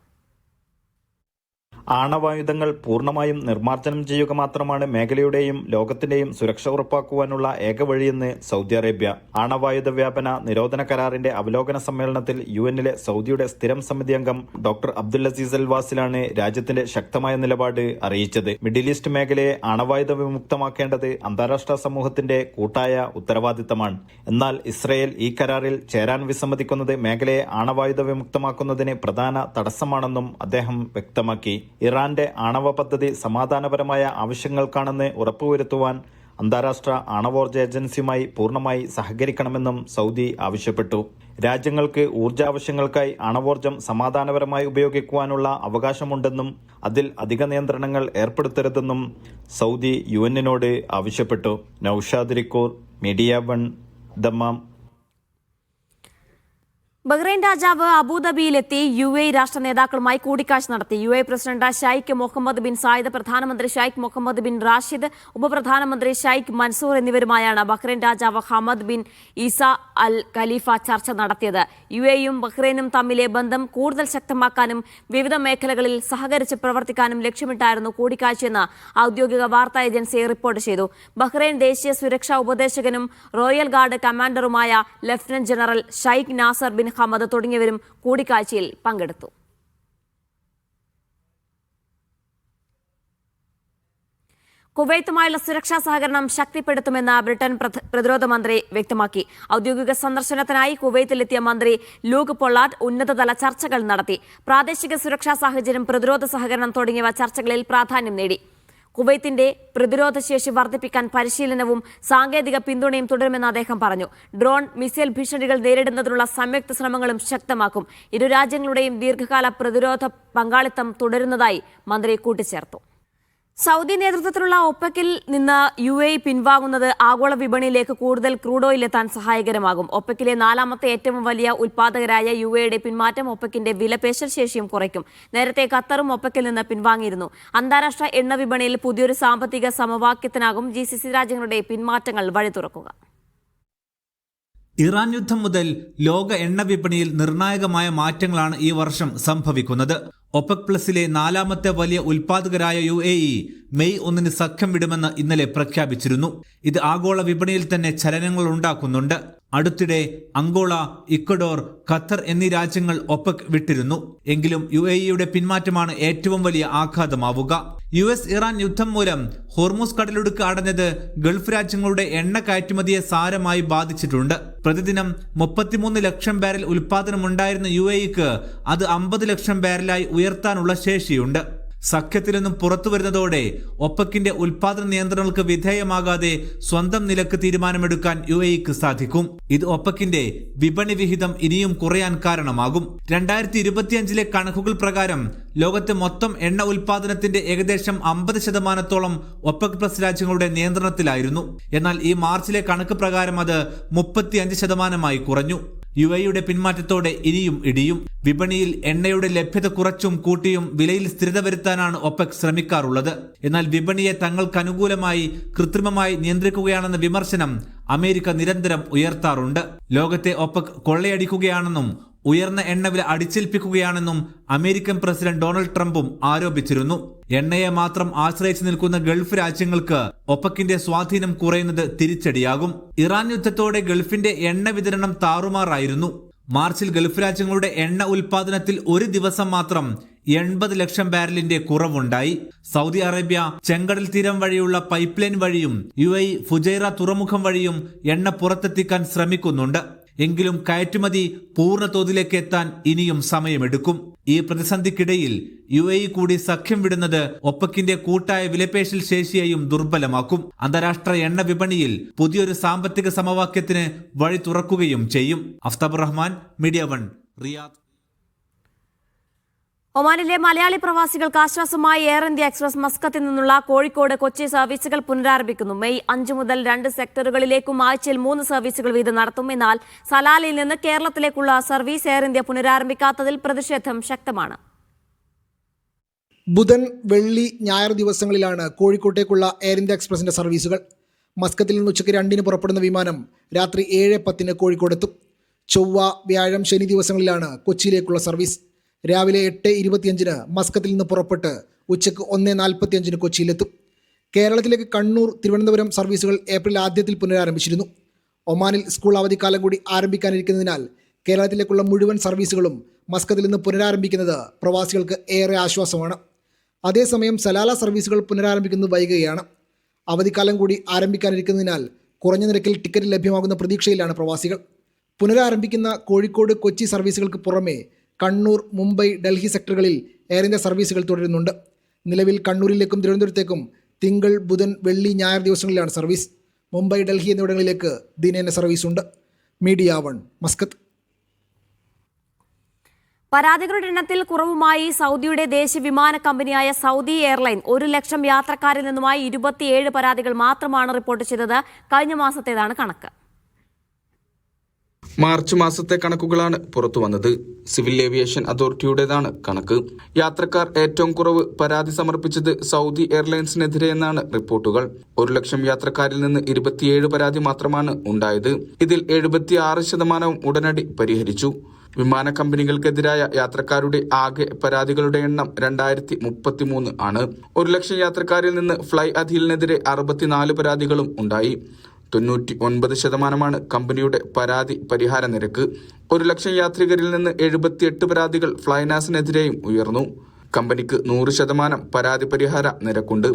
Speaker 4: ആണവായുധങ്ങൾ പൂർണ്ണമായും നിർമ്മാർജ്ജനം ചെയ്യുക മാത്രമാണ് മേഖലയുടെയും ലോകത്തിന്റെയും സുരക്ഷ ഉറപ്പാക്കുവാനുള്ള ഏക വഴിയെന്ന് സൗദി അറേബ്യ. ആണവായുധ വ്യാപന നിരോധന കരാറിന്റെ അവലോകന സമ്മേളനത്തിൽ UN-ലെ സൗദിയുടെ സ്ഥിരം സമിതി അംഗം ഡോക്ടർ അബ്ദുൽ അസീസ് അൽ വാസിലാണ് രാജ്യത്തിന്റെ ശക്തമായ നിലപാട് അറിയിച്ചത്. മിഡിൽ ഈസ്റ്റ് മേഖലയെ ആണവായുധ വിമുക്തമാക്കേണ്ടത് അന്താരാഷ്ട്ര സമൂഹത്തിന്റെ കൂട്ടായ ഉത്തരവാദിത്തമാണ്. എന്നാൽ ഇസ്രയേൽ ഈ കരാറിൽ ചേരാൻ വിസമ്മതിക്കുന്നത് മേഖലയെ ആണവായുധ വിമുക്തമാക്കുന്നതിന് പ്രധാന തടസ്സമാണെന്നും അദ്ദേഹം വ്യക്തമാക്കി. ഇറാന്റെ ആണവ പദ്ധതി സമാധാനപരമായ ആവശ്യങ്ങൾക്കാണെന്ന് ഉറപ്പുവരുത്തുവാൻ അന്താരാഷ്ട്ര ആണവോർജ്ജ ഏജൻസിയുമായി പൂർണ്ണമായി സഹകരിക്കണമെന്നും സൗദി ആവശ്യപ്പെട്ടു. രാജ്യങ്ങൾക്ക് ഊർജ്ജാവശ്യങ്ങൾക്കായി ആണവോർജ്ജം സമാധാനപരമായി ഉപയോഗിക്കുവാനുള്ള അവകാശമുണ്ടെന്നും അതിൽ അധിക നിയന്ത്രണങ്ങൾ ഏർപ്പെടുത്തരുതെന്നും സൗദി UN-നോട് ആവശ്യപ്പെട്ടു. നൌഷാദ് റിക്കൂർ, മീഡിയ 1, ദമ്മാം.
Speaker 1: ബഹ്റൈൻ രാജാവ് അബുദാബിയിലെത്തി UAE രാഷ്ട്ര നേതാക്കളുമായി കൂടിക്കാഴ്ച നടത്തി. UAE president Sheikh Mohammed bin Zayed, പ്രധാനമന്ത്രി ഷൈഖ് മുഹമ്മദ് ബിൻ റാഷിദ്, ഉപപ്രധാനമന്ത്രി ഷൈഖ് മൻസൂർ എന്നിവരുമായാണ് ബഹ്റൈൻ രാജാവ് Hamad bin Isa Al Khalifa ചർച്ച നടത്തിയത്. UAEയും ബഹ്റൈനും തമ്മിലെ ബന്ധം കൂടുതൽ ശക്തമാക്കാനും വിവിധ മേഖലകളിൽ സഹകരിച്ച് പ്രവർത്തിക്കാനും ലക്ഷ്യമിട്ടായിരുന്നു കൂടിക്കാഴ്ചയെന്ന് ഔദ്യോഗിക വാർത്താ ഏജൻസി റിപ്പോർട്ട് ചെയ്തു. ബഹ്റൈൻ ദേശീയ സുരക്ഷാ ഉപദേശകനും റോയൽ ഗാർഡ് കമാൻഡറുമായ lieutenant general Sheikh Nasser bin Hamad തുടങ്ങിയവരും കൂടിക്കാഴ്ചയിൽ പങ്കെടുത്തു. കുവൈത്തുമായുള്ള സുരക്ഷാ സഹകരണം ശക്തിപ്പെടുത്തുമെന്ന് ബ്രിട്ടൻ പ്രതിരോധ മന്ത്രി വ്യക്തമാക്കി. ഔദ്യോഗിക സന്ദർശനത്തിനായി കുവൈത്തിലെത്തിയ മന്ത്രി ലൂക്ക് പൊള്ളാർഡ് ഉന്നതതല ചർച്ചകൾ നടത്തി. പ്രാദേശിക സുരക്ഷാ സാഹചര്യം, പ്രതിരോധ സഹകരണം തുടങ്ങിയവ ചർച്ചകളിൽ പ്രാധാന്യം നേടി. കുവൈത്തിന്റെ പ്രതിരോധ ശേഷി വർദ്ധിപ്പിക്കാൻ പരിശീലനവും സാങ്കേതിക പിന്തുണയും തുടരുമെന്ന് അദ്ദേഹം പറഞ്ഞു. ഡ്രോൺ, മിസൈൽ ഭീഷണികൾ നേരിടുന്നതിനുള്ള സംയുക്ത ശ്രമങ്ങളും ശക്തമാക്കും. ഇരു രാജ്യങ്ങളുടെയും ദീർഘകാല പ്രതിരോധ പങ്കാളിത്തം തുടരുന്നതായി മന്ത്രി കൂട്ടിച്ചേർത്തു. സൗദി നേതൃത്വത്തിലുള്ള ഒപെക്കിൽ നിന്ന് UAE പിൻവാങ്ങുന്നത് ആഗോള വിപണിയിലേക്ക് കൂടുതൽ ക്രൂഡ് ഓയിൽ എത്താൻ സഹായകരമാകും. ഒപെക്കിലെ നാലാമത്തെ ഏറ്റവും വലിയ ഉൽപ്പാദകരായ UAEയുടെ പിന്മാറ്റം ഒപെക്കിന്റെ വിലപേശൽ ശേഷിയും കുറയ്ക്കും. നേരത്തെ ഖത്തറും ഒപെക്കിൽ നിന്ന് പിൻവാങ്ങിയിരുന്നു. അന്താരാഷ്ട്ര എണ്ണ വിപണിയിൽ പുതിയൊരു സാമ്പത്തിക സമവാക്യത്തിനാകും GCC രാജ്യങ്ങളുടെ പിന്മാറ്റങ്ങൾ വഴി തുറക്കുക.
Speaker 3: ഇറാൻ യുദ്ധം മുതൽ ലോക എണ്ണ വിപണിയിൽ നിർണായകമായ മാറ്റങ്ങളാണ് ഈ വർഷം സംഭവിക്കുന്നത്. ഒപെക് പ്ലസിലെ നാലാമത്തെ വലിയ ഉൽപ്പാദകരായ UAE മെയ് 1 സഖ്യം വിടുമെന്ന് ഇന്നലെ പ്രഖ്യാപിച്ചിരുന്നു. ഇത് ആഗോള വിപണിയിൽ തന്നെ ചലനങ്ങൾ ഉണ്ടാക്കുന്നുണ്ട്. അടുത്തിടെ അങ്കോള, ഇക്വഡോർ, ഖത്തർ എന്നീ രാജ്യങ്ങൾ ഒപെക് വിട്ടിരുന്നു. എങ്കിലും UAEയുടെ പിന്മാറ്റമാണ് ഏറ്റവും വലിയ ആഘാതമാവുക. US ഇറാൻ യുദ്ധം മൂലം ഹോർമുസ് കടലിടുക്ക് അടഞ്ഞത് ഗൾഫ് രാജ്യങ്ങളുടെ എണ്ണ കയറ്റുമതിയെ സാരമായി ബാധിച്ചിട്ടുണ്ട്. പ്രതിദിനം 33 ലക്ഷം ബാരൽ ഉൽപാദനമുണ്ടായിരുന്ന UAEക്ക് അത് 50 ലക്ഷം ബാരലായി ഉയർത്താനുള്ള ശേഷിയുണ്ട്. സഖ്യത്തിൽ നിന്നും പുറത്തു വരുന്നതോടെ ഒപെക്കിന്റെ ഉൽപാദന നിയന്ത്രണങ്ങൾക്ക് വിധേയമാകാതെ സ്വന്തം നിലക്ക് തീരുമാനമെടുക്കാൻ UAEക്ക് സാധിക്കും. ഇത് ഒപെക്കിന്റെ വിപണി വിഹിതം ഇനിയും കുറയാൻ കാരണമാകും. 2025 കണക്കുകൾ പ്രകാരം ലോകത്തെ മൊത്തം എണ്ണ ഉൽപാദനത്തിന്റെ ഏകദേശം 50% ഒപെക് പ്ലസ് രാജ്യങ്ങളുടെ നിയന്ത്രണത്തിലായിരുന്നു. എന്നാൽ ഈ മാർച്ചിലെ കണക്ക് പ്രകാരം അത് 35% കുറഞ്ഞു. UAEയുടെ പിന്മാറ്റത്തോടെ ഇനിയും ഇടിയും. വിപണിയിൽ എണ്ണയുടെ ലഭ്യത കുറച്ചും കൂട്ടിയും വിലയിൽ സ്ഥിരത വരുത്താനാണ് ഒപെക് ശ്രമിക്കാറുള്ളത്. എന്നാൽ വിപണിയെ തങ്ങൾക്കനുകൂലമായി കൃത്രിമമായി നിയന്ത്രിക്കുകയാണെന്ന വിമർശനം അമേരിക്ക നിരന്തരം ഉയർത്താറുണ്ട്. ലോകത്തെ ഒപെക് കൊള്ളയടിക്കുകയാണെന്നും ഉയർന്ന എണ്ണവില അടിച്ചേൽപ്പിക്കുകയാണെന്നും അമേരിക്കൻ പ്രസിഡന്റ് ഡൊണാൾഡ് ട്രംപും ആരോപിച്ചിരുന്നു. എണ്ണയെ മാത്രം ആശ്രയിച്ചു നിൽക്കുന്ന ഗൾഫ് രാജ്യങ്ങൾക്ക് ഒപെക്കിന്റെ സ്വാധീനം കുറയുന്നത് തിരിച്ചടിയാകും. ഇറാൻ യുദ്ധത്തോടെ ഗൾഫിന്റെ എണ്ണ വിതരണം താറുമാറായിരുന്നു. മാർച്ചിൽ ഗൾഫ് രാജ്യങ്ങളുടെ എണ്ണ ഉൽപാദനത്തിൽ ഒരു ദിവസം മാത്രം 80 ലക്ഷം ബാരലിന്റെ കുറവുണ്ടായി. സൗദി അറേബ്യ ചെങ്കടൽ തീരം വഴിയുള്ള പൈപ്പ് ലൈൻ വഴിയും UAE ഫുജൈറ തുറമുഖം വഴിയും എണ്ണ പുറത്തെത്തിക്കാൻ ശ്രമിക്കുന്നുണ്ട്. എങ്കിലും കയറ്റുമതി പൂർണ്ണ തോതിലേക്ക് എത്താൻ ഇനിയും സമയമെടുക്കും. ഈ പ്രതിസന്ധിക്കിടയിൽ UAE കൂടി സഖ്യം വിടുന്നത് ഒപെക്കിന്റെ കൂട്ടായ വിലപേശൽ ശേഷിയെയും ദുർബലമാക്കും. അന്താരാഷ്ട്ര എണ്ണ വിപണിയിൽ പുതിയൊരു സാമ്പത്തിക സമവാക്യത്തിന് വഴി തുറക്കുകയും ചെയ്യും. Aftab Rahman, media 1, Riyadh.
Speaker 1: ഒമാനിലെ മലയാളി പ്രവാസികൾക്ക് ആശ്വാസമായി എയർ ഇന്ത്യ എക്സ്പ്രസ് മസ്കത്തിൽ നിന്നുള്ള കോഴിക്കോട്, കൊച്ചി സർവീസുകൾ പുനരാരംഭിക്കുന്നു. മെയ് 5 മുതൽ 2 സെക്ടറുകളിലേക്കും ആഴ്ചയിൽ 3 സർവീസുകൾ വീതം നടത്തും. എന്നാൽ സലാലയിൽ നിന്ന് കേരളത്തിലേക്കുള്ള സർവീസ് എയർ ഇന്ത്യ പുനരാരംഭിക്കാത്തതിൽ പ്രതിഷേധം ശക്തമാണ്.
Speaker 5: ബുധൻ, വെള്ളി, ഞായർ ദിവസങ്ങളിലാണ് കോഴിക്കോട്ടേക്കുള്ള എയർ ഇന്ത്യ എക്സ്പ്രസിന്റെ സർവീസുകൾ. മസ്കത്തിൽ നിന്ന് ഉച്ചയ്ക്ക് 2 പുറപ്പെടുന്ന വിമാനം രാത്രി 7:10 കോഴിക്കോടെത്തും. ചൊവ്വ, വ്യാഴം, ശനി ദിവസങ്ങളിലാണ് കൊച്ചിയിലേക്കുള്ള സർവീസ്. രാവിലെ 8:25 മസ്കത്തിൽ നിന്ന് പുറപ്പെട്ട് ഉച്ചയ്ക്ക് 1:45 കൊച്ചിയിലെത്തും. കേരളത്തിലേക്ക് കണ്ണൂർ, തിരുവനന്തപുരം സർവീസുകൾ ഏപ്രിൽ ആദ്യത്തിൽ പുനരാരംഭിച്ചിരുന്നു. ഒമാനിൽ സ്കൂൾ അവധിക്കാലം കൂടി ആരംഭിക്കാനിരിക്കുന്നതിനാൽ കേരളത്തിലേക്കുള്ള മുഴുവൻ സർവീസുകളും മസ്കത്തിൽ നിന്ന് പുനരാരംഭിക്കുന്നത് പ്രവാസികൾക്ക് ഏറെ ആശ്വാസമാണ്. അതേസമയം സലാല സർവീസുകൾ പുനരാരംഭിക്കുന്നത് വൈകുകയാണ്. അവധിക്കാലം കൂടി ആരംഭിക്കാനിരിക്കുന്നതിനാൽ കുറഞ്ഞ നിരക്കിൽ ടിക്കറ്റ് ലഭ്യമാകുന്ന പ്രതീക്ഷയിലാണ് പ്രവാസികൾ. പുനരാരംഭിക്കുന്ന കോഴിക്കോട്, കൊച്ചി സർവീസുകൾക്ക് പുറമെ കണ്ണൂർ, മുംബൈ, ഡൽഹി സെക്ടറുകളിൽ എയർ ഇന്ത്യ സർവീസുകൾ തുടരുന്നുണ്ട്. നിലവിൽ കണ്ണൂരിലേക്കും തിരുവനന്തപുരത്തേക്കും തിങ്കൾ, ബുധൻ, വെള്ളി, ഞായർ ദിവസങ്ങളിലാണ് സർവീസ്. മുംബൈ, ഡൽഹി എന്നിവിടങ്ങളിലേക്ക് ദിനേന സർവീസുണ്ട്. Media 1, Muscat.
Speaker 1: പരാതികളുടെ എണ്ണത്തിൽ കുറവുമായി സൗദിയുടെ ദേശീയ വിമാന കമ്പനിയായ സൗദി എയർലൈൻ 1 ലക്ഷം യാത്രക്കാരിൽ നിന്നുമായി 27 പരാതികൾ മാത്രമാണ് റിപ്പോർട്ട് ചെയ്തത്. കഴിഞ്ഞ മാസത്തേതാണ് കണക്ക്.
Speaker 6: മാർച്ച് മാസത്തെ കണക്കുകളാണ് പുറത്തു വന്നത്. സിവിൽ ഏവിയേഷൻ അതോറിറ്റിയുടേതാണ് കണക്ക്. യാത്രക്കാർ ഏറ്റവും കുറവ് പരാതി സമർപ്പിച്ചത് സൗദി എയർലൈൻസിനെതിരെയെന്നാണ് റിപ്പോർട്ടുകൾ. 1 ലക്ഷം യാത്രക്കാരിൽ നിന്ന് 27 പരാതി മാത്രമാണ് ഉണ്ടായത്. ഇതിൽ 76% ഉടനടി പരിഹരിച്ചു. വിമാന കമ്പനികൾക്കെതിരായ യാത്രക്കാരുടെ ആകെ പരാതികളുടെ എണ്ണം 2033 ആണ്. 1 ലക്ഷം യാത്രക്കാരിൽ നിന്ന് ഫ്ലൈ അദീലിനെതിരെ 64 പരാതികളും ഉണ്ടായി. 99% കമ്പനിയുടെ പരാതി പരിഹാര നിരക്ക്. 1 ലക്ഷം യാത്രികരിൽ നിന്ന് 78 പരാതികൾ ഫ്ലൈനാസിനെതിരെയും ഉയർന്നു. കമ്പനിക്ക് 100% പരാതി പരിഹാര നിരക്കുണ്ട്.